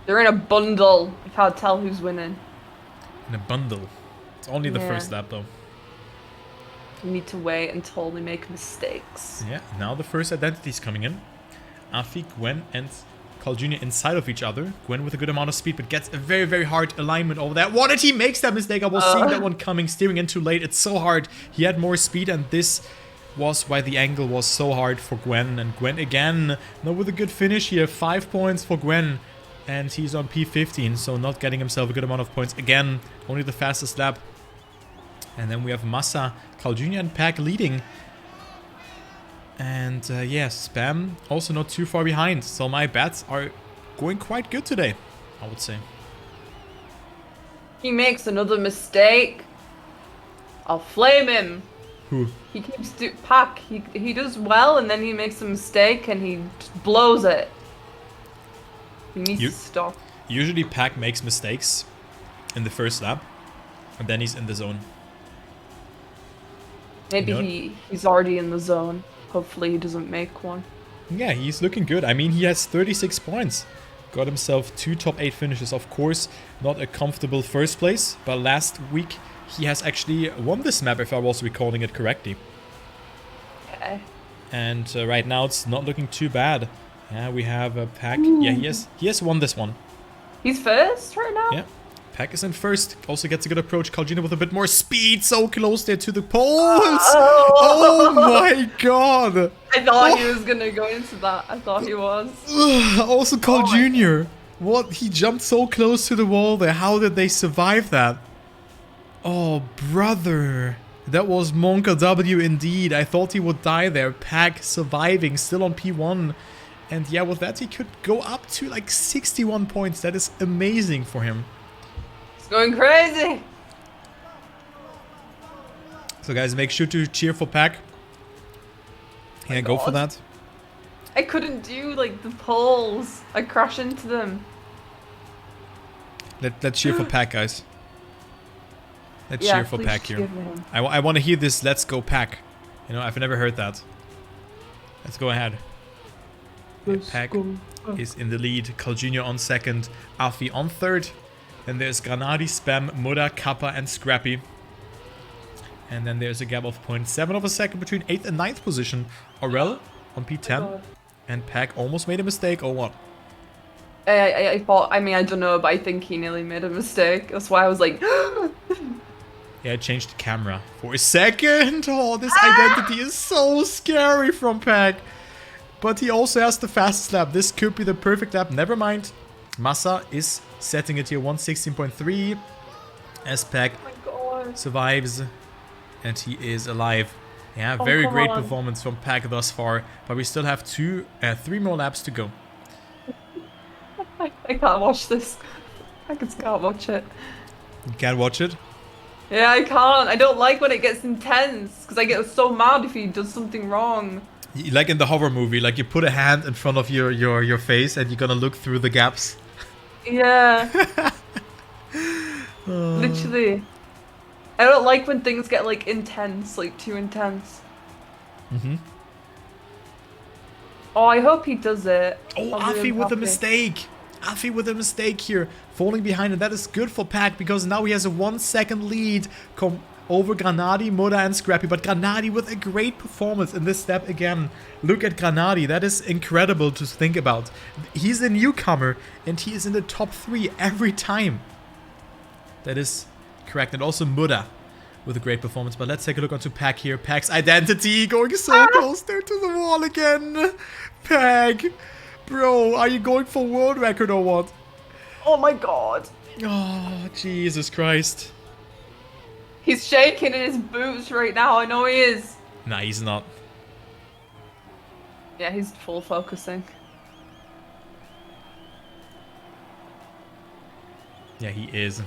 They're in a bundle. I can't tell who's winning. In a bundle. It's only the first lap though. You need to wait until they make mistakes. Yeah, now the first identities coming in. Afi, Gwen, and Kaljunia inside of each other. Gwen with a good amount of speed, but gets a very, very hard alignment over that. What did he makes that mistake? I was seeing that one coming, steering in too late. It's so hard. He had more speed, and this was why the angle was so hard for Gwen. And Gwen again, now with a good finish here. 5 points for Gwen. And he's on P15, so not getting himself a good amount of points. Again, only the fastest lap. And then we have Massa, Kaljunia, and Pack leading. And yeah, Spam also not too far behind. So my bets are going quite good today, I would say. He makes another mistake. I'll flame him. Who? He keeps Pack. He does well, and then he makes a mistake, and he just blows it. He needs to stop. Usually Pack makes mistakes in the first lap, and then he's in the zone. Maybe he's already in the zone. Hopefully he doesn't make one. Yeah, he's looking good. I mean, he has 36 points. Got himself 2 top 8 finishes. Of course, not a comfortable first place, but last week he has actually won this map, if I was recalling it correctly. Okay. And right now it's not looking too bad. Yeah, we have a Pack. Ooh. Yeah, he has won this one. He's first right now? Yeah. Pack is in first. Also gets a good approach. Kaljunia with a bit more speed. So close there to the poles. Oh my god. I thought he was going to go into that. I thought he was. Also Kaljunia. What? He jumped so close to the wall there. How did they survive that? Oh, brother. That was Monka W indeed. I thought he would die there. Pack surviving. Still on P1. And yeah, with that he could go up to like 61 points. That is amazing for him. Going crazy. So guys, make sure to cheer for Pack. Yeah, go for that. I couldn't do like the poles. I crash into them. Let's cheer for Pack, guys. Let's cheer for Pack here. I want to hear this "Let's go Pack." You know, I've never heard that. Let's go ahead. Yeah, Pack is in the lead. Kaljunia on second. Afi on third. Then there's Granadi, Spam, Muda, Kappa, and Scrappy. And then there's a gap of 0.7 of a second between 8th and 9th position. Aurel on P10. And Pack almost made a mistake, or what? I thought, I mean, I don't know, but I think he nearly made a mistake. That's why I was like... Yeah, I changed the camera for a second. Oh, this identity is so scary from Pack. But he also has the fastest lap. This could be the perfect lap. Never mind. Massa is setting it here, 116.3. As Pack survives, and he is alive. Yeah, very great performance from Pack thus far. But we still have 3 more laps to go. I can't watch this. I just can't watch it. You can't watch it? Yeah, I can't. I don't like when it gets intense, because I get so mad if he does something wrong. Like in the horror movie, like you put a hand in front of your face and you're gonna look through the gaps. Yeah. Literally. I don't like when things get like intense, like too intense. Oh, I hope he does it. Oh, Afi with a mistake. Afi with a mistake here. Falling behind, and that is good for Pack because now he has a 1 second lead over Granadi, Muda, and Scrappy. But Granadi with a great performance in this step again. Look at Granadi. That is incredible to think about. He's a newcomer, and he is in the top 3 every time. That is correct. And also Muda with a great performance. But let's take a look onto Pack here. Pack's identity going so close there to the wall again. Pack. Bro, are you going for world record or what? Oh my god. Oh, Jesus Christ. He's shaking in his boots right now. I know he is. Nah, he's not. Yeah, he's full focusing. Yeah, he is.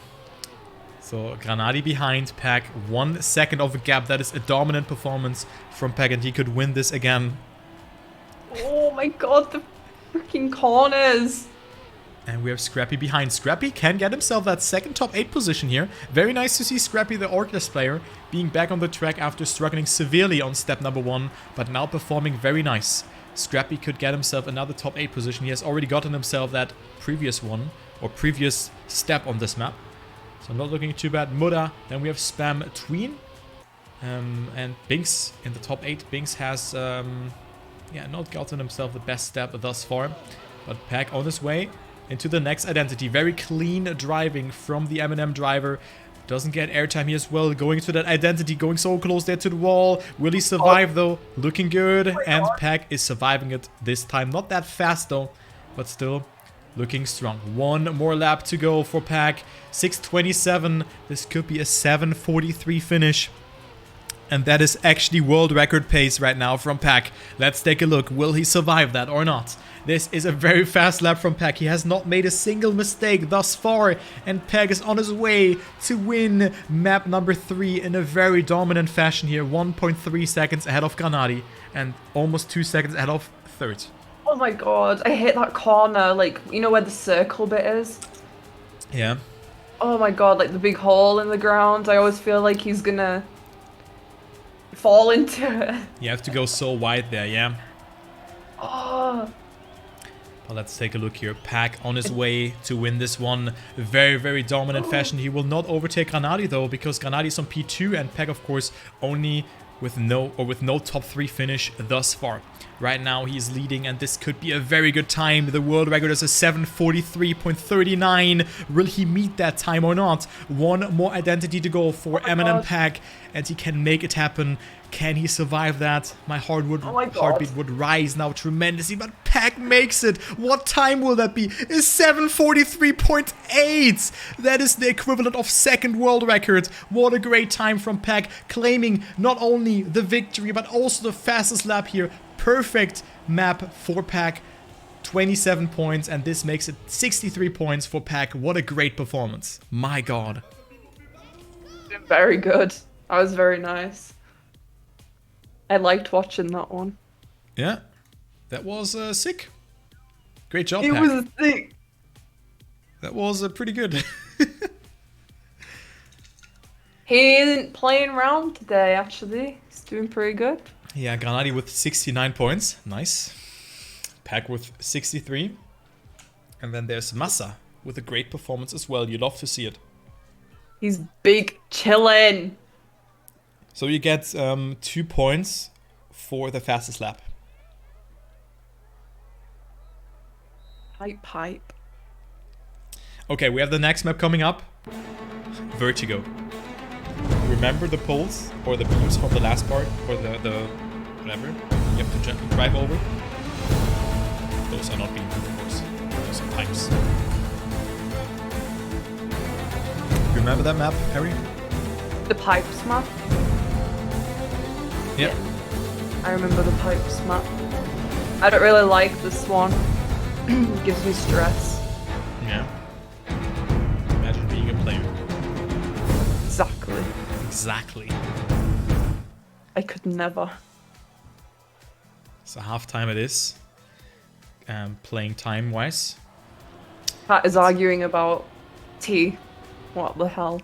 So, Granadi behind Pack. 1 second of a gap. That is a dominant performance from Pack, and he could win this again. Oh my god, the freaking corners. And we have Scrappy behind. Scrappy can get himself that second top 8 position here. Very nice to see Scrappy, the Orcless player, being back on the track after struggling severely on step number 1, but now performing very nice. Scrappy could get himself another top 8 position. He has already gotten himself that previous one, or previous step on this map. So not looking too bad. Muda, then we have Spam Tween. And Binks in the top 8. Binks has yeah, not gotten himself the best step thus far. But Pack on his way into the next identity. Very clean driving from the MnM driver. Doesn't get airtime here as well. Going to that identity. Going so close there to the wall. Will he survive though? Looking good. And Pack is surviving it this time. Not that fast though. But still looking strong. One more lap to go for Pack. 6:27. This could be a 7:43 finish. And that is actually world record pace right now from Pack. Let's take a look. Will he survive that or not? This is a very fast lap from Pack. He has not made a single mistake thus far. And Pack is on his way to win map number 3 in a very dominant fashion here. 1.3 seconds ahead of Granadi. And almost 2 seconds ahead of third. Oh my god, I hit that corner. Like, you know where the circle bit is? Yeah. Oh my god, like the big hole in the ground. I always feel like he's gonna fall into it. You have to go so wide there, yeah. Oh. Well, let's take a look here. Pack on his way to win this one. Very, very dominant fashion. He will not overtake Granadi though, because Granadi is on P2 and Pack, of course, only with no top 3 finish thus far. Right now he's leading and this could be a very good time. The world record is a 7:43.39. Will he meet that time or not? One more identity to go for MnM Pack and he can make it happen. Can he survive that? My heartbeat would rise now tremendously, but Pack makes it. What time will that be? Is 7:43.8. That is the equivalent of second world record. What a great time from Pack, claiming not only the victory but also the fastest lap here. Perfect map for Pack. 27 points, and this makes it 63 points for Pack. What a great performance. My god. Very good. That was very nice. I liked watching that one. Yeah, that was sick. Great job, It Pack. was sick. That was pretty good. He isn't playing around today, actually. He's doing pretty good. Yeah, Granadi with 69 points. Nice. Pack with 63. And then there's Massa with a great performance as well. You love to see it. He's big chillin'. So you get 2 points for the fastest lap. Pipe. Okay, we have the next map coming up. Vertigo. Remember the poles or the beams from the last part, or the whatever you have to gently drive over? Those are not beams, of course. Those are pipes. Remember that map, Ehri? The pipes map? Yep. Yeah. I remember the pipes map. I don't really like this one. It gives me stress. Yeah. Imagine being a player. Exactly. Exactly. I could never. So halftime it is. Playing time-wise. Pat is arguing about tea. What the hell?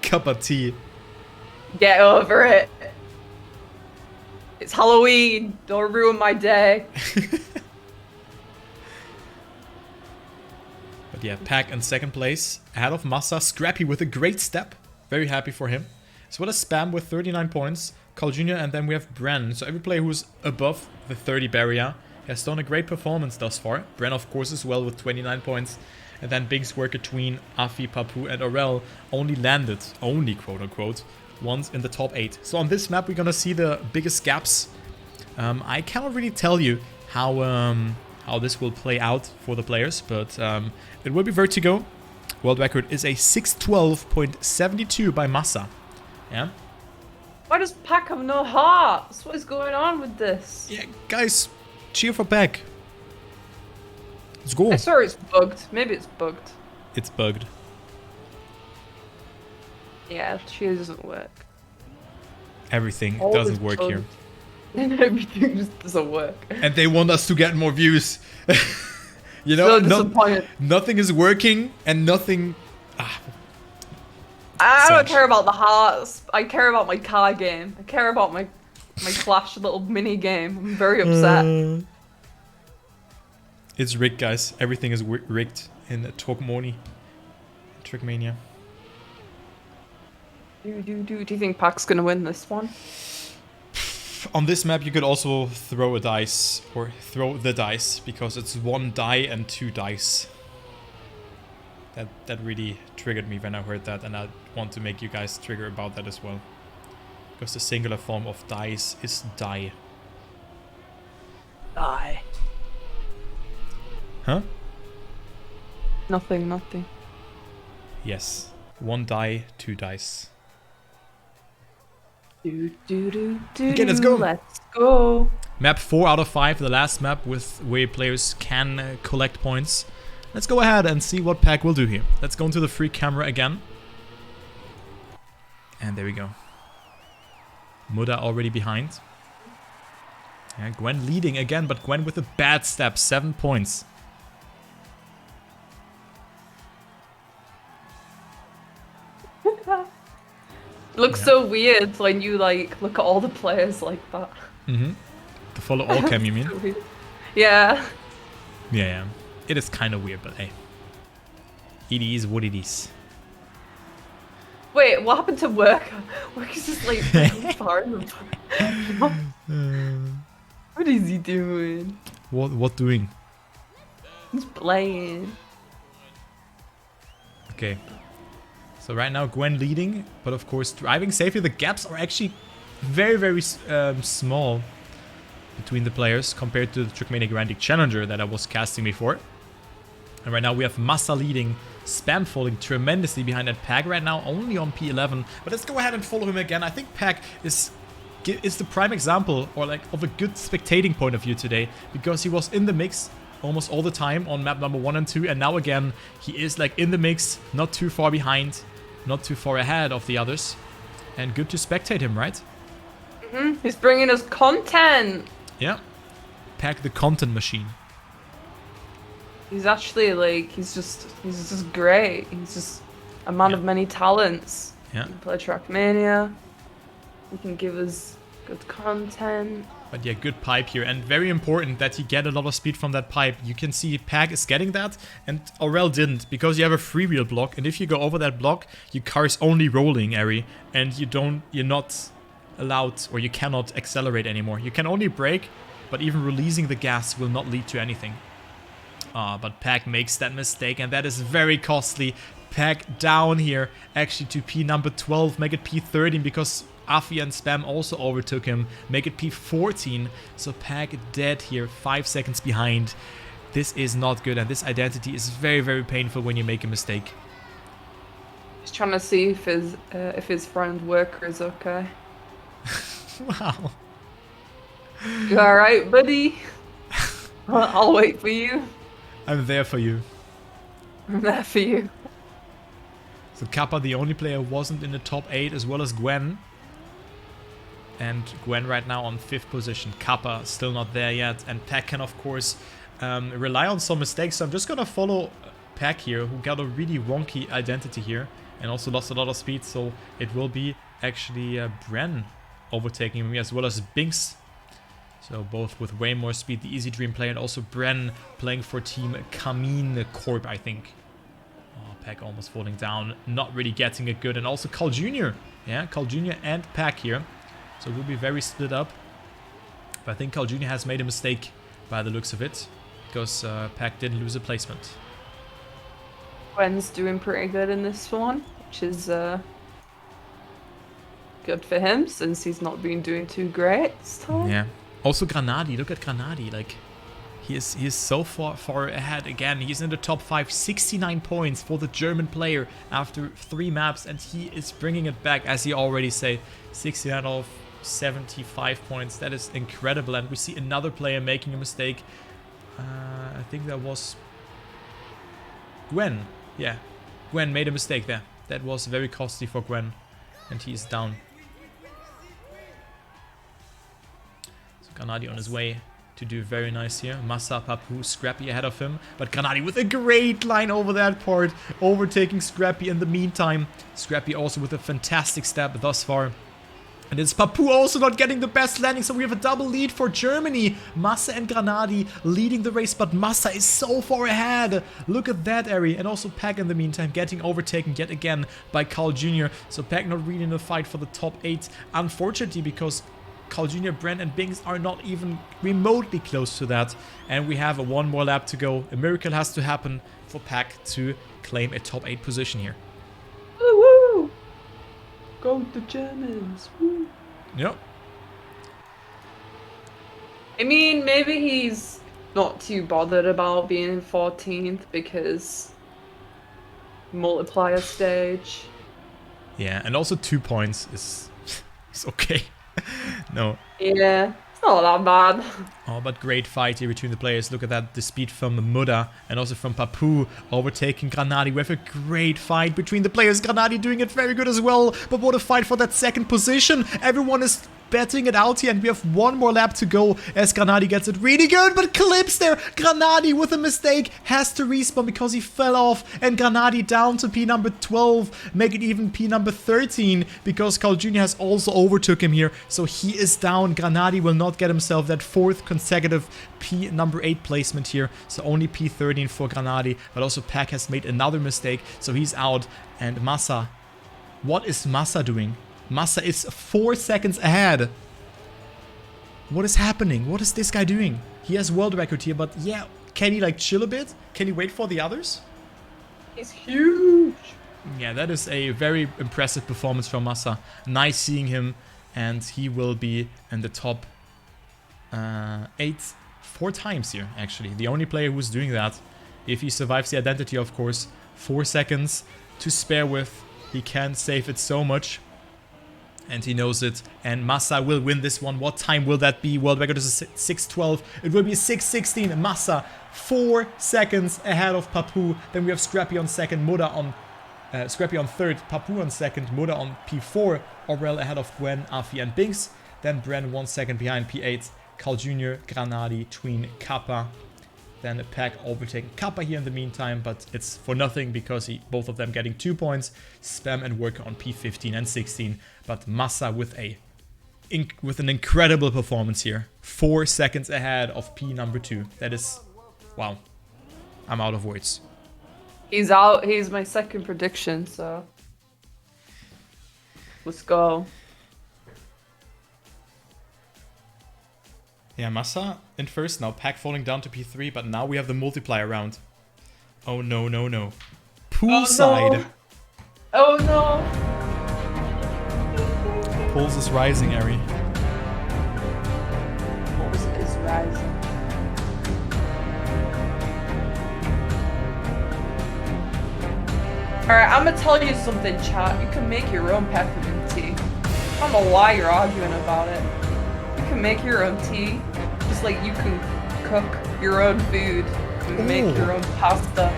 Cup of tea. Get over it. It's Halloween. Don't ruin my day. But yeah, Pack in second place. Ahead of Massa. Scrappy with a great step. Very happy for him. As well as Spam with 39 points. Carl Jr. and then we have Bren. So every player who's above the 30 barrier has done a great performance thus far. Bren, of course, as well with 29 points. And then Big's work between Afi, Papu, and Aurel only landed, only quote-unquote, once in the top 8. So on this map, we're gonna see the biggest gaps. I cannot really tell you how this will play out for the players, but it will be Vertigo. World record is a 612.72 by Massa. Yeah. Why does Pack have no hearts? What is going on with this? Yeah, guys, cheer for Pack. Let's go. I swear it's bugged. Maybe it's bugged. It's bugged. Yeah, cheer doesn't work. Everything All doesn't is work bugged. here. And everything just doesn't work. And they want us to get more views. You know, So disappointed. nothing is working and nothing... I don't Such. care about the hearts. I care about my car game. I care about my Clash little mini game. I'm very upset. It's rigged, guys. Everything is rigged in Trackmania. Trackmania. Do you think Pack's gonna win this one? On this map, you could also throw a dice, or throw the dice, because it's 1 die and 2 dice. That really triggered me when I heard that, and I want to make you guys trigger about that as well. Because the singular form of dice is die. Die. Huh? Nothing. Yes. 1 die, 2 dice. Okay, let's go. Let's go. Map 4 out of 5, the last map with where players can collect points. Let's go ahead and see what Pack will do here. Let's go into the free camera again. And there we go. Muda already behind. Yeah, Gwen leading again, but Gwen with a bad step, 7 points. Looks so weird when you like look at all the players like that. Mm-hmm. To follow all cam, you mean? Yeah. Yeah. It is kind of weird, but hey. It is what it is. Wait, what happened to work? Work is just like far in the What is he doing? What doing? He's playing. Okay. So right now Gwen leading, but of course driving safely. The gaps are actually very small between the players compared to the Trackmania Grand League Challenger that I was casting before. And right now we have Massa leading, Spam falling tremendously behind that Pack right now, only on P11. But let's go ahead and follow him again. I think Pack is the prime example, or like of a good spectating point of view today, because he was in the mix almost all the time on map number 1 and 2, and now again he is like in the mix, not too far behind, not too far ahead of the others, and good to spectate him, right? He's bringing us content. Yeah, Pack the content machine. He's actually like he's just great. He's just a man of many talents. Yeah. He can play Trackmania. He can give us good content. But yeah, good pipe here, and very important that he get a lot of speed from that pipe. You can see Pack is getting that, and Aurel didn't, because you have a freewheel block, and if you go over that block, your car is only rolling, Ehri, and you're not allowed, or you cannot accelerate anymore. You can only brake, but even releasing the gas will not lead to anything. But Pack makes that mistake, and that is very costly. Pack down here, actually to P number 12, make it P13, because Afi and Spam also overtook him, make it P14. So Pack dead here, 5 seconds behind. This is not good, and this identity is very painful when you make a mistake. He's trying to see if his friend Worker is okay. Wow. You alright, buddy? I'll wait for you. I'm there for you. I'm there for you. So Kappa, the only player, wasn't in the top 8, as well as Gwen. And Gwen right now on 5th position. Kappa still not there yet. And Pack can, of course, rely on some mistakes. So I'm just going to follow Pack here, who got a really wonky identity here. And also lost a lot of speed. So it will be actually Bren overtaking me, as well as Binks. So both with way more speed, the Easy Dream player, and also Bren playing for Team Kamine Corp, I think. Oh, Pack almost falling down, not really getting it good. And also Carl Jr. Yeah, Carl Jr. and Pack here. So it will be very split up. But I think Carl Jr. has made a mistake by the looks of it, because Pack didn't lose a placement. Gwen's doing pretty good in this one, which is good for him, since he's not been doing too great this time. Yeah. Also Granadi, look at Granadi, like He is so far ahead again. He's in the top 5, 69 points for the German player after 3 maps, and he is bringing it back, as he already said, 69 of 75 points. That is incredible, and we see another player making a mistake. I think that was Gwen. Yeah, Gwen made a mistake there. That was very costly for Gwen, and he is down. So Granadi on his way to do very nice here. Massa, Papu, Scrappy ahead of him. But Granadi with a great line over that part, overtaking Scrappy in the meantime. Scrappy also with a fantastic step thus far. And it's Papu also not getting the best landing, so we have a double lead for Germany. Massa and Granadi leading the race, but Massa is so far ahead. Look at that, Ehri. And also Pack in the meantime getting overtaken yet again by Carl Jr. So Pack not really in the fight for the top 8, unfortunately, because Carl Jr., Brent and Binks are not even remotely close to that. And we have one more lap to go. A miracle has to happen for Pack to claim a top 8 position here. Woo-woo! Go the Germans! Woo. Yep. I mean, maybe he's not too bothered about being in 14th because multiplier stage. Yeah, and also 2 points is okay. No. Yeah, it's not that bad. Oh, but great fight here between the players. Look at that, the speed from Muda and also from Papu overtaking Granadi. We have a great fight between the players. Granadi doing it very good as well. But what a fight for that second position. Everyone is betting it out here, and we have one more lap to go as Granadi gets it really good, but clips there. Granadi with a mistake has to respawn because he fell off, and Granadi down to P number 12, make it even P number 13 because Carl Jr. has also overtook him here, so he is down. Granadi will not get himself that 4th consecutive P number 8 placement here, so only P13 for Granadi, but also Pack has made another mistake, so he's out. And Massa, what is Massa doing? Massa is 4 seconds ahead. What is happening? What is this guy doing? He has world record here, but yeah, can he like chill a bit? Can he wait for the others? He's huge. Yeah, that is a very impressive performance from Massa. Nice seeing him, and he will be in the top 8 4 times here, actually. The only player who's doing that. If he survives the identity, of course. 4 seconds to spare with. He can save it so much. And he knows it. And Massa will win this one. What time will that be? World record is a 6:12. It will be a 6:16. Massa 4 seconds ahead of Papu. Then we have Scrappy on second, Muda on Scrappy on third, Papu on second, Muda on P4, Aurel ahead of Gwen, Afi and Binks. Then Bren 1 second behind P8, Carl Jr., Granadi, Tween, Kappa. Then a Pack overtaking Kappa here in the meantime, but it's for nothing because both of them getting 2 points. Spam and Worker on P15 and 16, but Massa with an incredible performance here. 4 seconds ahead of P number 2. That is, wow. I'm out of words. He's out. He's my second prediction, so let's go. Yeah, Massa in first, now Pack falling down to P3, but now we have the multiplier round. Oh no, no, no. Poolside. Oh no. Pulse is rising, Ehri. Pulse is rising. Alright, I'm gonna tell you something, chat. You can make your own peppermint tea. I don't know why you're arguing about it. You can make your own tea, just like you can cook your own food and make your own pasta.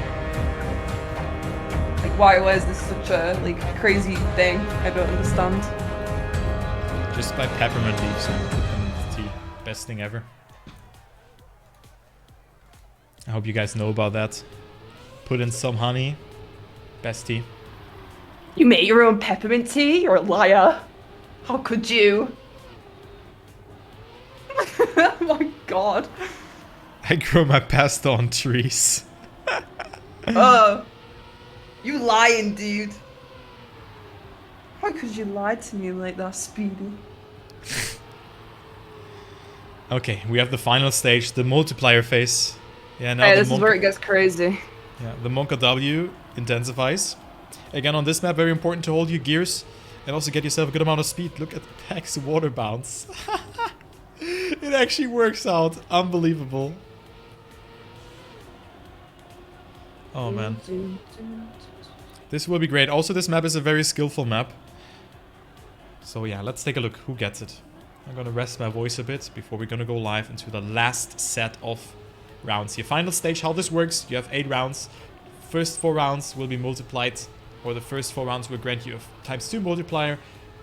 Like, why is this such a crazy thing? I don't understand. Just buy peppermint leaves and tea. Best thing ever. I hope you guys know about that. Put in some honey. Best tea. You made your own peppermint tea? You're a liar. How could you? Oh my god. I grow my pasta on trees. You lying, dude. How could you lie to me like that, Speedy? Okay, we have the final stage, the multiplier phase. Yeah, now hey, this is where it gets crazy. Yeah, the Monka W intensifies. Again, on this map, very important to hold your gears and also get yourself a good amount of speed. Look at Pack's water bounce. It actually works out. Unbelievable. Oh man. This will be great. Also, this map is a very skillful map. So yeah, let's take a look who gets it. I'm gonna rest my voice a bit before we're gonna go live into the last set of rounds here. Final stage, how this works, you have 8 rounds. First 4 rounds will be multiplied, or the first 4 rounds will grant you a ×2 multiplier.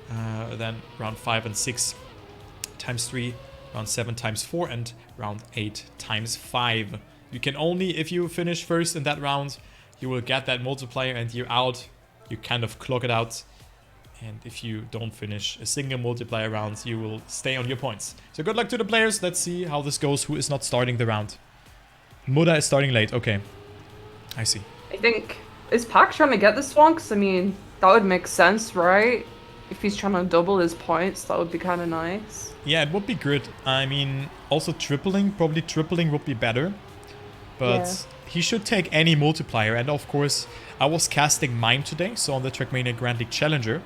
Then round 5 and 6 ×3, round 7 ×4, and round 8 ×5. You can only, if you finish first in that round, you will get that multiplier and you're out. You kind of clock it out. And if you don't finish a single multiplier round, you will stay on your points. So good luck to the players. Let's see how this goes. Who is not starting the round? Muda is starting late. Okay. I see. I think, is Pac trying to get this one? Because, I mean, that would make sense, right? If he's trying to double his points, that would be kind of nice. Yeah, it would be good. I mean, also tripling, probably tripling would be better. But yeah, he should take any multiplier. And of course, I was casting mine today, so on the Trackmania Grand League Challenger.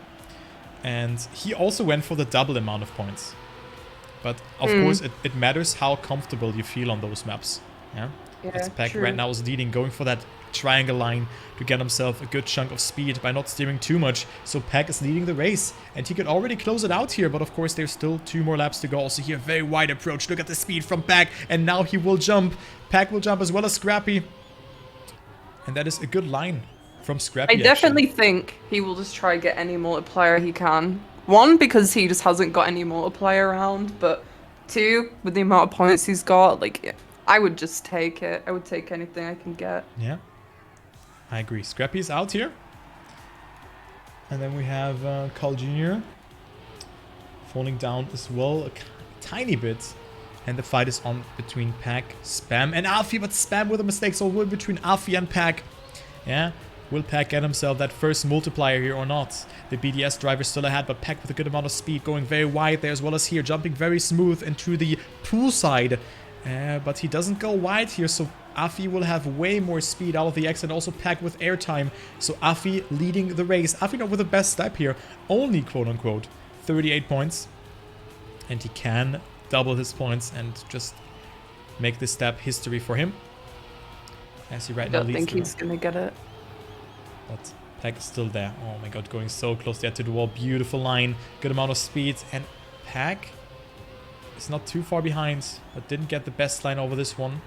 And he also went for the double amount of points. But of course, it matters how comfortable you feel on those maps. Yeah, as Pac right now is leading, going for that triangle line to get himself a good chunk of speed by not steering too much. So Pac is leading the race, and he could already close it out here, but of course there's still 2 more laps to go. Also here, very wide approach. Look at the speed from Pac, and now he will jump. Pac will jump as well as Scrappy, and that is a good line from Scrappy. I definitely think he will just try to get any multiplier he can. 1, because he just hasn't got any multiplier around, but 2, with the amount of points he's got, like, I would just take it. I would take anything I can get. Yeah, I agree. Scrappy's out here. And then we have Carl Jr. falling down as well a tiny bit. And the fight is on between Pac, Spam, and Alfie, but Spam with a mistake. So we're between Alfie and Pac. Yeah, will Pac get himself that first multiplier here or not? The BDS driver still ahead, but Pac with a good amount of speed, going very wide there as well as here, jumping very smooth into the pool side. But he doesn't go wide here, so Afi will have way more speed out of the exit, also Pac with airtime. So Afi leading the race. Afi not with the best step here, only quote-unquote 38 points. And he can double his points and just make this step history for him. As he right now leads. I don't think he's gonna get it. But Pac is still there. Oh my god, going so close there to the wall. Beautiful line, good amount of speed, and Pac is not too far behind, but didn't get the best line over this one.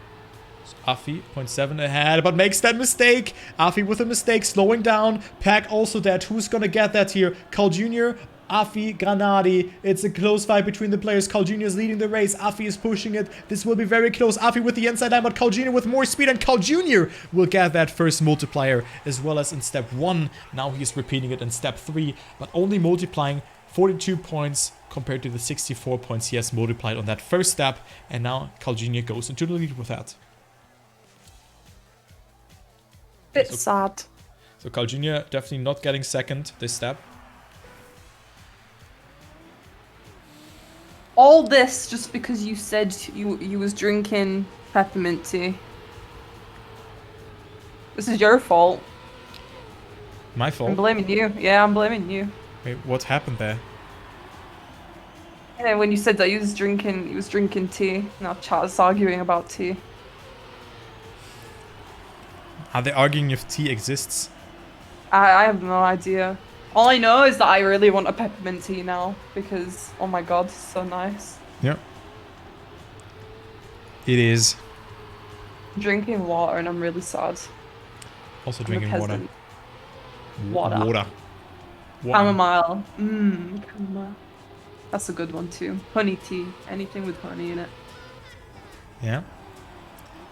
So Afi, 0.7 ahead, but makes that mistake. Afi with a mistake, slowing down. Pac also dead. Who's gonna get that here? Carl Jr., Afi, Granadi. It's a close fight between the players. Carl Jr. is leading the race. Afi is pushing it. This will be very close. Afi with the inside line, but Carl Jr. with more speed, and Carl Jr. will get that first multiplier as well as in step 1. Now he's repeating it in step 3, but only multiplying 42 points compared to the 64 points he has multiplied on that first step. And now Carl Jr. goes into the lead with that. Bit sad. So Carl Jr. definitely not getting second this step. All this just because you said you was drinking peppermint tea. This is your fault. My fault? I'm blaming you. Yeah, I'm blaming you. Wait, what happened there? Yeah, when you said that he was drinking tea. Now chat's arguing about tea. Are they arguing if tea exists? I have no idea. All I know is that I really want a peppermint tea now because, oh my god, it's so nice. Yeah. It is. I'm drinking water and I'm really sad. Also drinking water. Water. Chamomile. Chamomile. That's a good one too. Honey tea. Anything with honey in it. Yeah.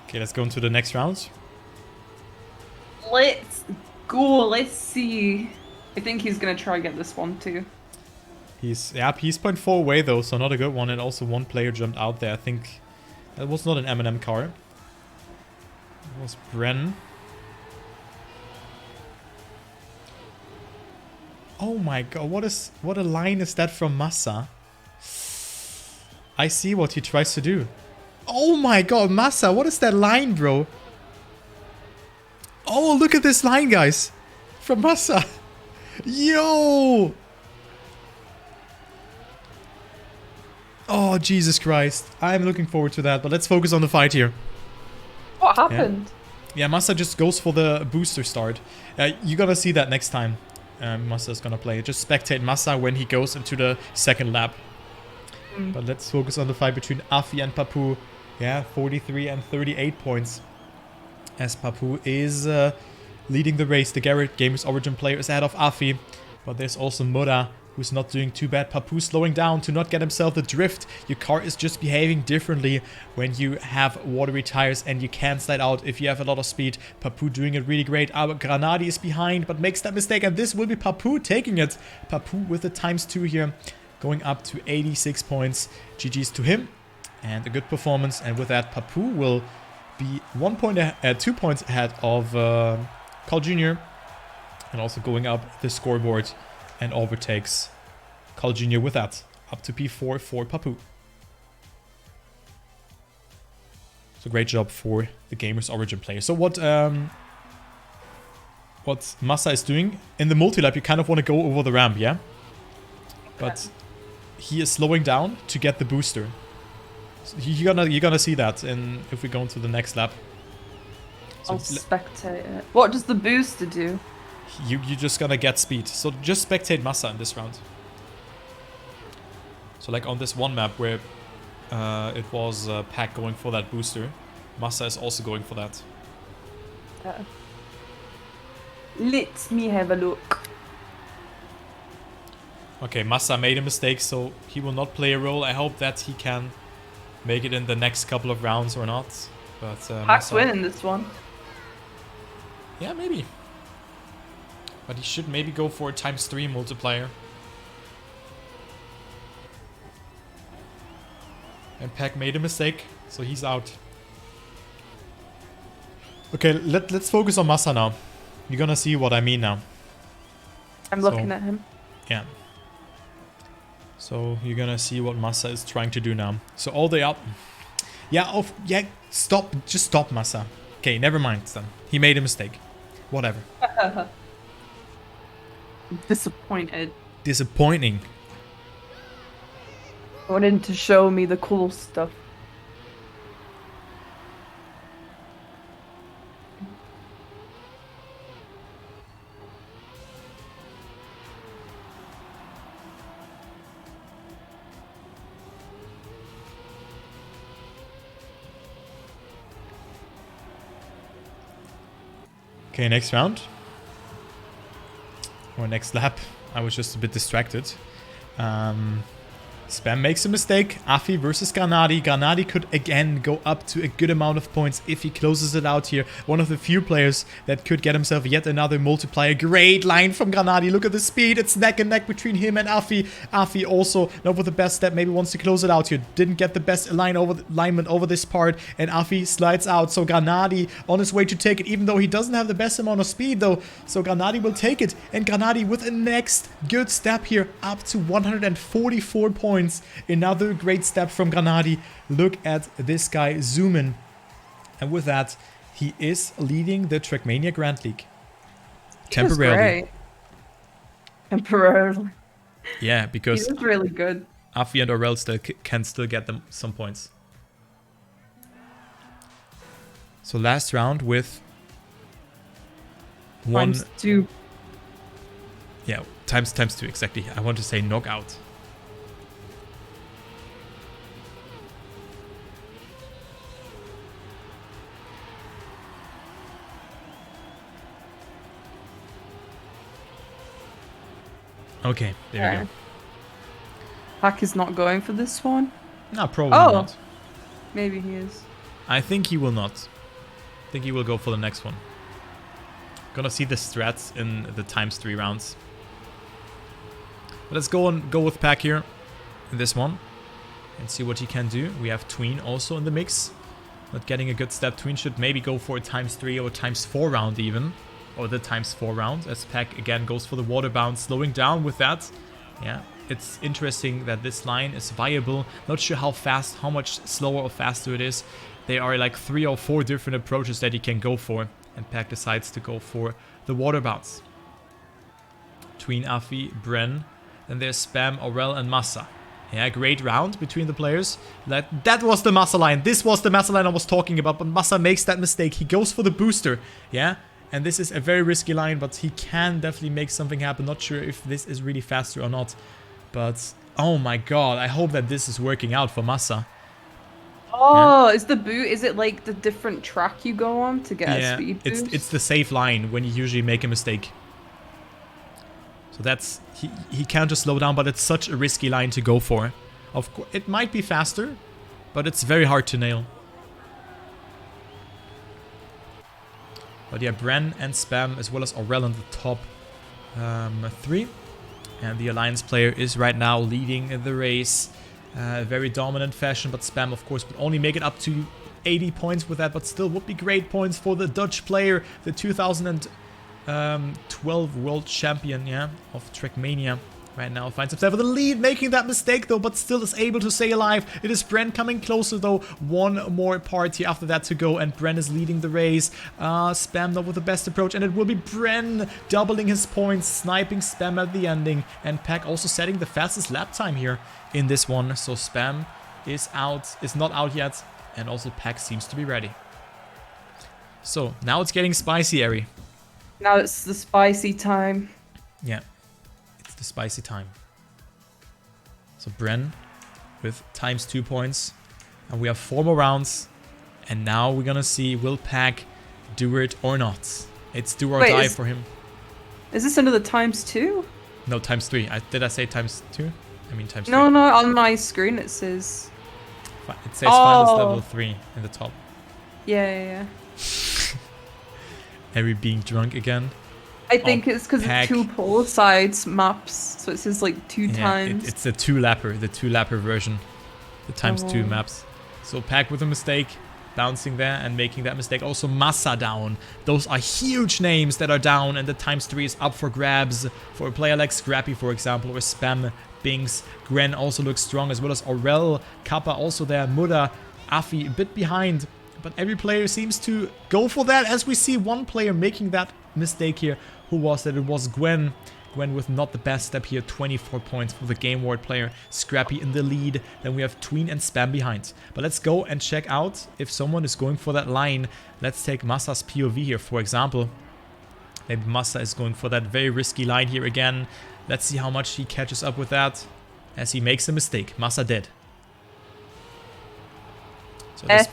Okay, let's go into the next round. Let's go. Let's see. I think he's gonna try to get this one too. He's 0.4 away though, so not a good one. And also one player jumped out there. I think that was not an MnM car. It was Bren. Oh my god, what a line is that from Massa? I see what he tries to do. Oh my god, Massa, what is that line, bro? Oh, look at this line, guys. From Massa. Yo! Oh, Jesus Christ. I'm looking forward to that, but let's focus on the fight here. What happened? Yeah, Massa just goes for the booster start. You're gonna see that next time Massa's gonna play. Just spectate Massa when he goes into the second lap. But let's focus on the fight between Afi and Papu. Yeah, 43 and 38 points. As Papu is leading the race. The Garrett Games Origin player is ahead of Afi. But there's also Mura, who's not doing too bad. Papu slowing down to not get himself the drift. Your car is just behaving differently when you have watery tires and you can't slide out if you have a lot of speed. Papu doing it really great. Our Granadi is behind but makes that mistake, and this will be Papu taking it. Papu with the ×2 here, going up to 86 points. GG's to him and a good performance, and with that Papu will be 2 points ahead of Carl Jr. and also going up the scoreboard and overtakes Carl Jr. with that, up to P4 for Papu. So great job for the Gamers Origin player. So what Massa is doing in the multi-lap, you kind of want to go over the ramp, yeah? But he is slowing down to get the booster. So you're gonna see that if we go into the next lap. So I'll spectate it. What does the booster do? You're just gonna get speed. So just spectate Massa in this round. So like on this one map where it was Pack going for that booster, Massa is also going for that. Let me have a look. Okay, Massa made a mistake, so he will not play a role. I hope that he can make it in the next couple of rounds or not. But Pack's winning this one. Yeah, maybe. But he should maybe go for a ×3 multiplier. And Pack made a mistake, so he's out. Okay, let's focus on Massa now. You're gonna see what I mean now. I'm looking at him. Yeah. So you're gonna see what Massa is trying to do now. So all the way up. Yeah, stop. Just stop, Massa. Okay, never mind then. He made a mistake. Whatever. Disappointed. Disappointing. Wanted to show me the cool stuff. Okay, next round. Or next lap. I was just a bit distracted. Spam makes a mistake. Afi versus Granadi. Granadi could again go up to a good amount of points if he closes it out here. One of the few players that could get himself yet another multiplier. Great line from Granadi. Look at the speed. It's neck and neck between him and Afi. Afi also not with the best step. Maybe wants to close it out here. Didn't get the best alignment over this part. And Afi slides out. So Granadi on his way to take it. Even though he doesn't have the best amount of speed though. So Granadi will take it. And Granadi with a next good step here. Up to 144 points. Another great step from Granadi. Look at this guy zoom in. And with that, he is leading the Trackmania Grand League. Temporarily. Temporarily. Yeah, because he's really good. Afi and Aurel can still get them some points. So last round with ×2. Yeah, ×2 exactly. I want to say knockout. Okay, there we go. Pack is not going for this one? No, probably not. Maybe he is. I think he will not. I think he will go for the next one. Gonna see the strats in the ×3 rounds. But let's go with Pack here in this one and see what he can do. We have Tween also in the mix. Not getting a good step. Tween should maybe go for a ×3 or ×4 round even. Or the ×4 round, as Pack again goes for the water bounce, slowing down with that. Yeah, it's interesting that this line is viable. Not sure how fast, how much slower or faster it is. There are like 3 or 4 different approaches that he can go for. And Pack decides to go for the water bounce. Tween, Afi, Bren. Then there's Spam, Aurel, and Massa. Yeah, great round between the players. That was the Massa line. This was the Massa line I was talking about, but Massa makes that mistake. He goes for the booster, yeah? And this is a very risky line, but he can definitely make something happen. Not sure if this is really faster or not, but oh my god, I hope that this is working out for Massa. Oh, yeah. Is it like the different track you go on to get a speed boost? It's the safe line when you usually make a mistake. So that's, he can't just slow down, but it's such a risky line to go for. Of course, it might be faster, but it's very hard to nail. But yeah, Bren and Spam as well as Aurel in the top 3. And the Alliance player is right now leading the race. Very dominant fashion, but Spam of course would only make it up to 80 points with that, but still would be great points for the Dutch player, the 2012 world champion, yeah, of Trackmania. Right now finds himself with the lead, making that mistake though, but still is able to stay alive. It is Bren coming closer though. One more party after that to go, and Bren is leading the race. Spam though with the best approach, and it will be Bren doubling his points, sniping Spam at the ending, and Pack also setting the fastest lap time here in this one. So Spam is not out yet, and also Pack seems to be ready. So now it's getting spicy, Ehri. Now it's the spicy time. Yeah. The spicy time. So Bren with ×2 points, and we have 4 more rounds, and now we're gonna see will Pack do it or not. It's do or die for him. Is this another ×2? No, ×3. Did I say ×2? I mean ×3. No, on my screen it says finals level 3 in the top. Yeah. Ehri being drunk again. I think it's because it's 2 pole sides maps, so it says like 2 times. It's the 2-lapper version, the ×2 maps. So Pack with a mistake, bouncing there and making that mistake. Also Massa down. Those are huge names that are down, and the ×3 is up for grabs for a player like Scrappy, for example, or Spam, Binks. Gren also looks strong, as well as Aurel, Kappa also there, Muda, Afi a bit behind. But every player seems to go for that, as we see one player making that mistake here. Who was that? It was Gwen. Gwen with not the best step here. 24 points for the Game Ward player. Scrappy in the lead. Then we have Tween and Spam behind. But let's go and check out if someone is going for that line. Let's take Massa's POV here, for example. Maybe Massa is going for that very risky line here again. Let's see how much he catches up with that as he makes a mistake. Massa dead. So this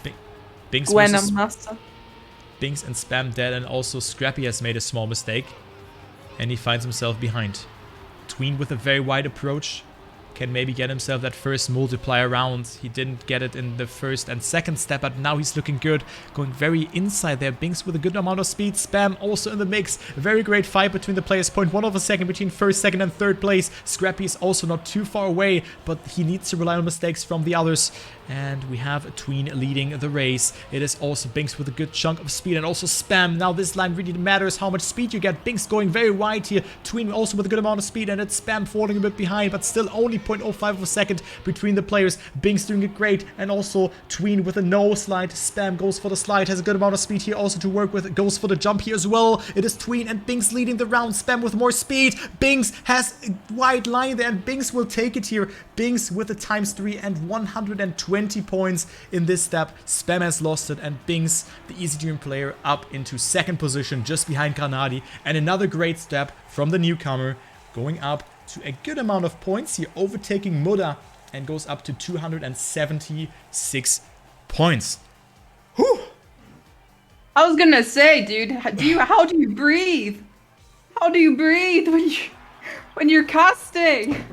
Binks versus Massa. Binks and Spam dead, and also Scrappy has made a small mistake. And he finds himself behind. Tween with a very wide approach. Can maybe get himself that first multiplier round. He didn't get it in the first and second step, but now he's looking good. Going very inside there. Binks with a good amount of speed. Spam also in the mix. A very great fight between the players. 0.1 of a second between first, second, and third place. Scrappy is also not too far away, but he needs to rely on mistakes from the others. And we have Tween leading the race. It is also Binks with a good chunk of speed, and also Spam. Now this line really matters how much speed you get. Binks going very wide here. Tween also with a good amount of speed, and it's Spam falling a bit behind, but still only 0.05 of a second between the players. Binks doing it great, and also Tween with a no slide. Spam goes for the slide, has a good amount of speed here also to work with. Goes for the jump here as well. It is Tween and Binks leading the round. Spam with more speed. Binks has a wide line there, and Binks will take it here. Binks with a ×3 and 120 points in this step. Spam has lost it, and Binks, the Easy Dream player, up into second position just behind Granadi. And another great step from the newcomer, going up to a good amount of points here, overtaking Muda, and goes up to 276 points. Whew. I was gonna say, dude, how do you breathe? How do you breathe when you're casting?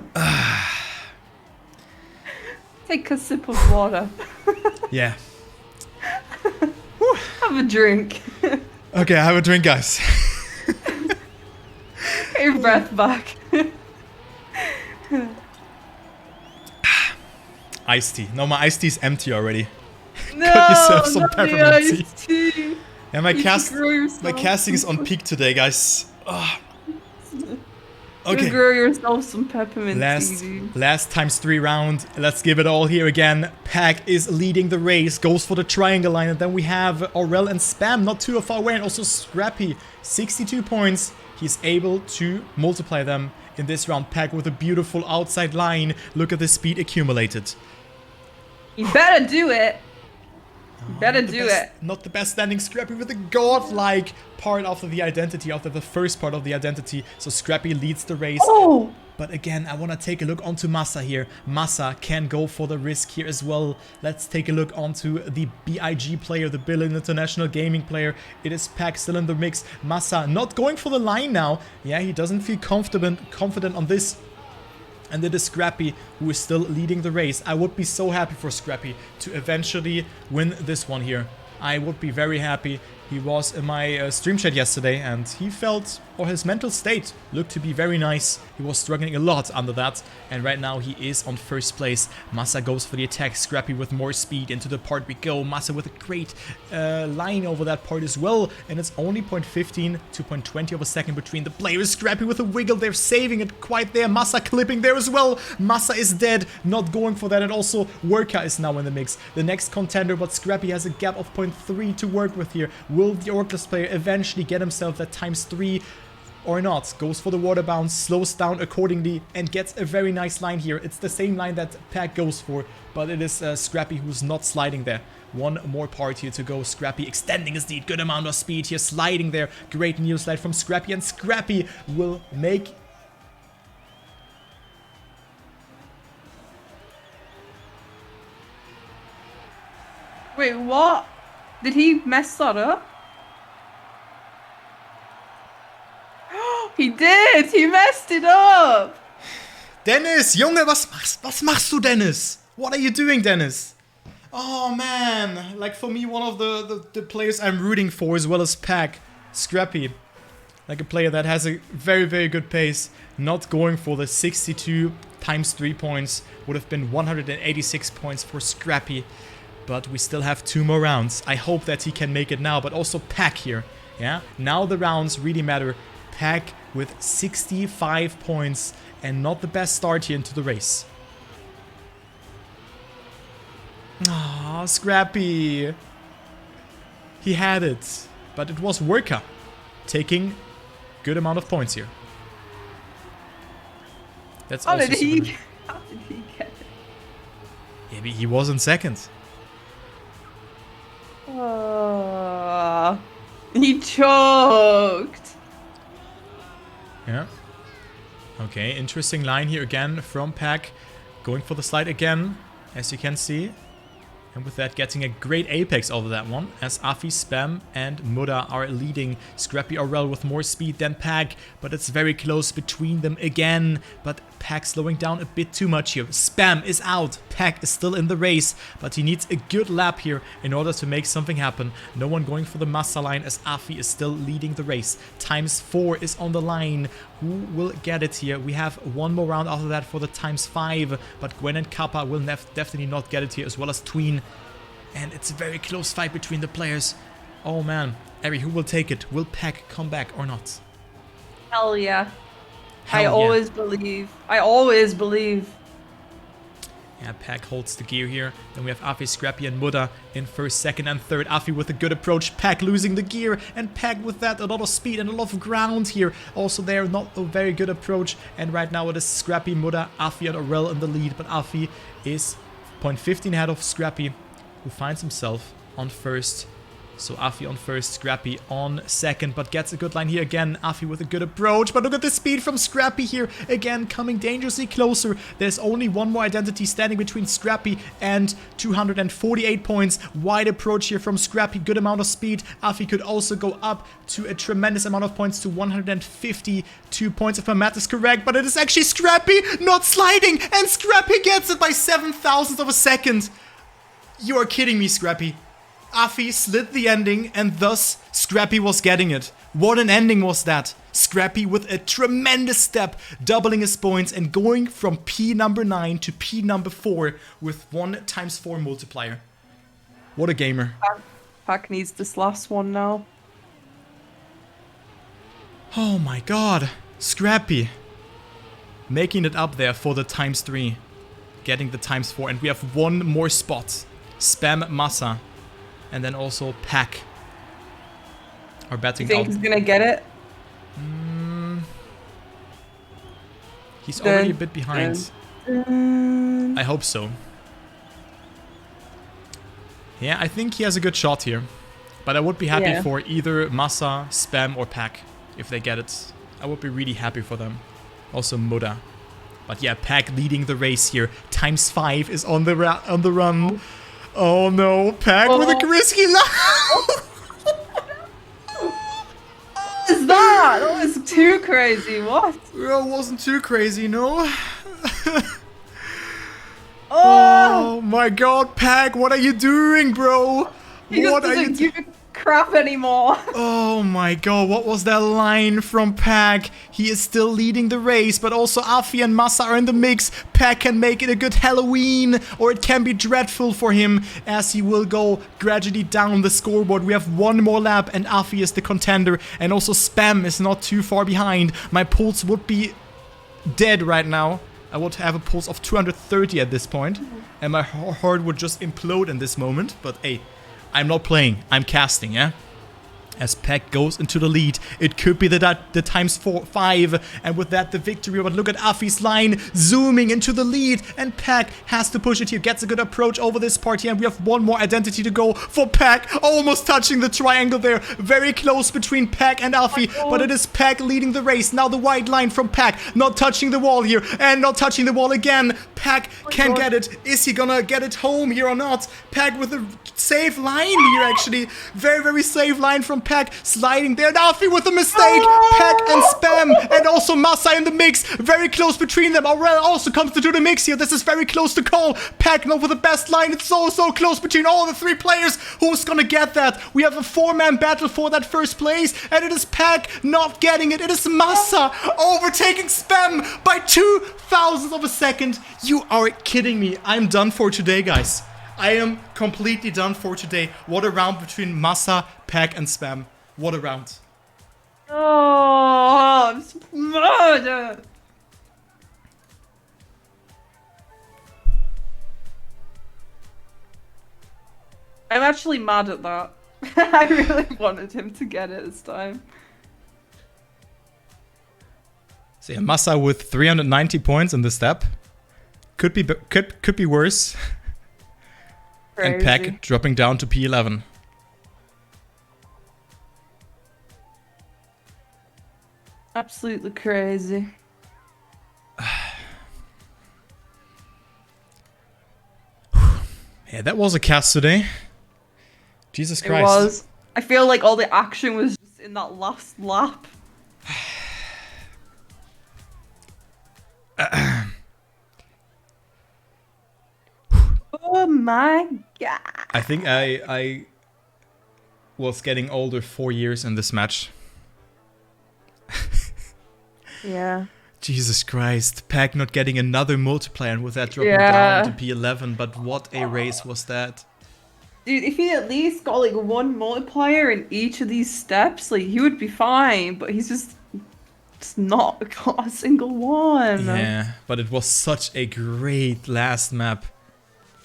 Take a sip of water. Yeah. Have a drink. Okay, have a drink, guys. Get your breath back. Iced tea. No, my iced tea is empty already. No, Got yourself some not peppermint the iced tea. Yeah, my casting is on peak today, guys. Oh. Okay. You grow yourself some peppermint seeds. Last times 3 round. Let's give it all here again. Pack is leading the race. Goes for the triangle line. And then we have Aurel and Spam not too far away. And also Scrappy. 62 points. He's able to multiply them in this round. Pack with a beautiful outside line. Look at the speed accumulated. You better do it. You better do it. Not the best standing. Scrappy with a godlike part after the identity, after the first part of the identity. So Scrappy leads the race. Oh! But again, I want to take a look onto Massa here. Massa can go for the risk here as well. Let's take a look onto the BIG player, the Billion International Gaming player. It is Pack still in the mix. Massa not going for the line now. Yeah, he doesn't feel confident on this. And it is Scrappy who is still leading the race. I would be so happy for Scrappy to eventually win this one here. I would be very happy. He was in my stream chat yesterday and he felt, or his mental state looked to be very nice. He was struggling a lot under that. And right now he is on first place. Massa goes for the attack. Scrappy with more speed. Into the part we go. Massa with a great line over that part as well. And it's only 0.15 to 0.20 of a second between the players. Scrappy with a wiggle. They're saving it quite there. Massa clipping there as well. Massa is dead. Not going for that. And also Worka is now in the mix. The next contender, but Scrappy has a gap of 0.3 to work with here. Will the Orclus player eventually get himself that ×3 or not? Goes for the water bounce, slows down accordingly, and gets a very nice line here. It's the same line that Pack goes for, but it is Scrappy who's not sliding there. One more part here to go. Scrappy extending his lead. Good amount of speed here, sliding there. Great neo slide from Scrappy, and Scrappy will make... Wait, what? Did he mess that up? He did! He messed it up! Dennis, Junge, was machst du, Dennis? What are you doing, Dennis? Oh, man. Like, for me, one of the players I'm rooting for as well as Pack. Scrappy. Like a player that has a very, very good pace. Not going for the 62 ×3 points. Would have been 186 points for Scrappy. But we still have 2 more rounds. I hope that he can make it now. But also Pack here. Yeah. Now the rounds really matter. Pack with 65 points. And not the best start here into the race. Ah, Scrappy. He had it. But it was Worka taking good amount of points here. That's How also did he get it? Yeah, but he was in second. He choked. Yeah. Okay, interesting line here again from Pack. Going for the slide again, as you can see. And with that, getting a great apex over that one, as Afi, Spam, and Muda are leading. Scrappy Aurel with more speed than Pack, but it's very close between them again. But Pack slowing down a bit too much here. Spam is out. Pack is still in the race, but he needs a good lap here in order to make something happen. No one going for the Massa line, as Afi is still leading the race. ×4 is on the line. Who will get it here? We have one more round after that for the ×5, but Gwen and Kappa will definitely not get it here, as well as Tween. And it's a very close fight between the players. Oh man. Ehri, who will take it? Will Pack come back or not? Hell yeah. Hell I yeah. always believe. I always believe. Yeah, Pack holds the gear here. Then we have Afi, Scrappy, and Muda in first, second, and third. Afi with a good approach. Pack losing the gear. And Pack with that, a lot of speed and a lot of ground here. Also there, not a very good approach. And right now it is Scrappy, Muda, Afi, and Aurel in the lead. But Afi is 0.15 ahead of Scrappy, who finds himself on first. So Afi on first, Scrappy on second, but gets a good line here again. Afi with a good approach, but look at the speed from Scrappy here. Again, coming dangerously closer. There's only one more identity standing between Scrappy and 248 points. Wide approach here from Scrappy, good amount of speed. Afi could also go up to a tremendous amount of points, to 152 points if my math is correct, but it is actually Scrappy not sliding, and Scrappy gets it by 7,000ths of a second. You are kidding me, Scrappy. Afi slid the ending, and thus Scrappy was getting it. What an ending was that. Scrappy with a tremendous step, doubling his points and going from P number 9 to P number 4 with 1 ×4 multiplier. What a gamer. Pack needs this last one now. Oh my god. Scrappy. making it up there for the ×3. Getting the ×4. And we have one more spot. Spam Massa. And then also Pack are betting You think out. he's gonna get it? He's already a bit behind. I hope so. Yeah, I think he has a good shot here. But I would be happy for either Massa, Spam, or Pack if they get it. I would be really happy for them. Also Muda. But yeah, Pack leading the race here. ×5 is on the run. Oh no, Pack with a risky line. What is that? That was too crazy. What? Well, it wasn't too crazy, no? Oh my god, Pack, what are you doing, bro? He just doesn't give a crap anymore. Oh my god, what was that line from Pack? He is still leading the race, but also Afi and Massa are in the mix. Pack can make it a good Halloween, or it can be dreadful for him, as he will go gradually down the scoreboard. We have one more lap, and Afi is the contender, and also Spam is not too far behind. My pulse would be dead right now. I would have a pulse of 230 at this point, and my heart would just implode in this moment, but hey, I'm not playing, I'm casting, yeah? As Pack goes into the lead, it could be the ×5, and with that the victory. But look at Afi's line zooming into the lead, and Pack has to push it here, gets a good approach over this part here, and we have one more identity to go for Pack, almost touching the triangle there, very close between Pack and Afi, but it is Pack leading the race. Now the white line from Pack, not touching the wall here, and not touching the wall again. Pack can get it. Is he gonna get it home here or not? Pack with a safe line here, actually. Very, very safe line from Pack, sliding there. Afi with a mistake. Pack and Spam, and also Massa in the mix. Very close between them. Aurel also comes to do the mix here. This is very close to call. Pack now with the best line. It's so close between all the three players. Who's gonna get that? We have a 4-man battle for that first place, and it is Pack not getting it. It is Massa overtaking Spam by 0.002 of a second. You are kidding me. I'm done for today, guys. I am completely done for today. What a round between Massa, Pack, and Spam. What a round. Oh, I'm smart. I'm actually mad at that. I really wanted him to get it this time. So yeah, Massa with 390 points in this step. Could be worse. Crazy. And Pack dropping down to P11. Absolutely crazy. Yeah, that was a cast today. Jesus Christ. It was. I feel like all the action was just in that last lap. Oh my god. I think I was getting older 4 years in this match. Yeah. Jesus Christ. Pack not getting another multiplier, and with that dropping down to P11. But what a race was that. Dude, if he at least got like one multiplier in each of these steps, like he would be fine, but he's just not got a single one. Yeah, but it was such a great last map.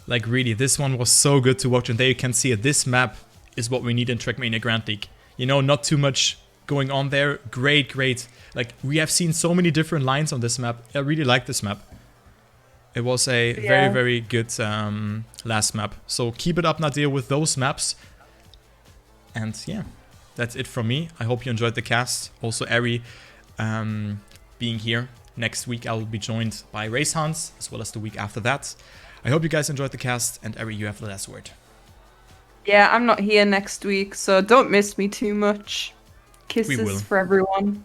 Like really, this one was so good to watch, and there you can see it. This map is what we need in Trackmania Grand League. You know, not too much going on there. Great. Like, we have seen so many different lines on this map. I really like this map. It was a very, very good last map. So keep it up, Nadir, with those maps. And yeah, that's it from me. I hope you enjoyed the cast. Also, Ehri being here. Next week, I will be joined by Race Hans, as well as the week after that. I hope you guys enjoyed the cast, and Ehri, you have the last word. Yeah, I'm not here next week, so don't miss me too much. Kisses for everyone.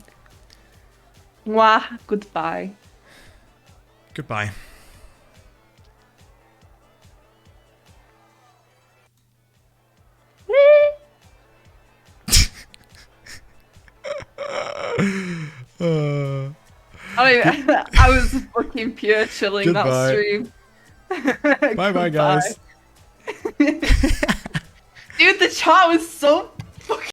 Mwah, goodbye. Goodbye. I was fucking pure chilling that stream. Bye bye, guys. Dude, the chat was so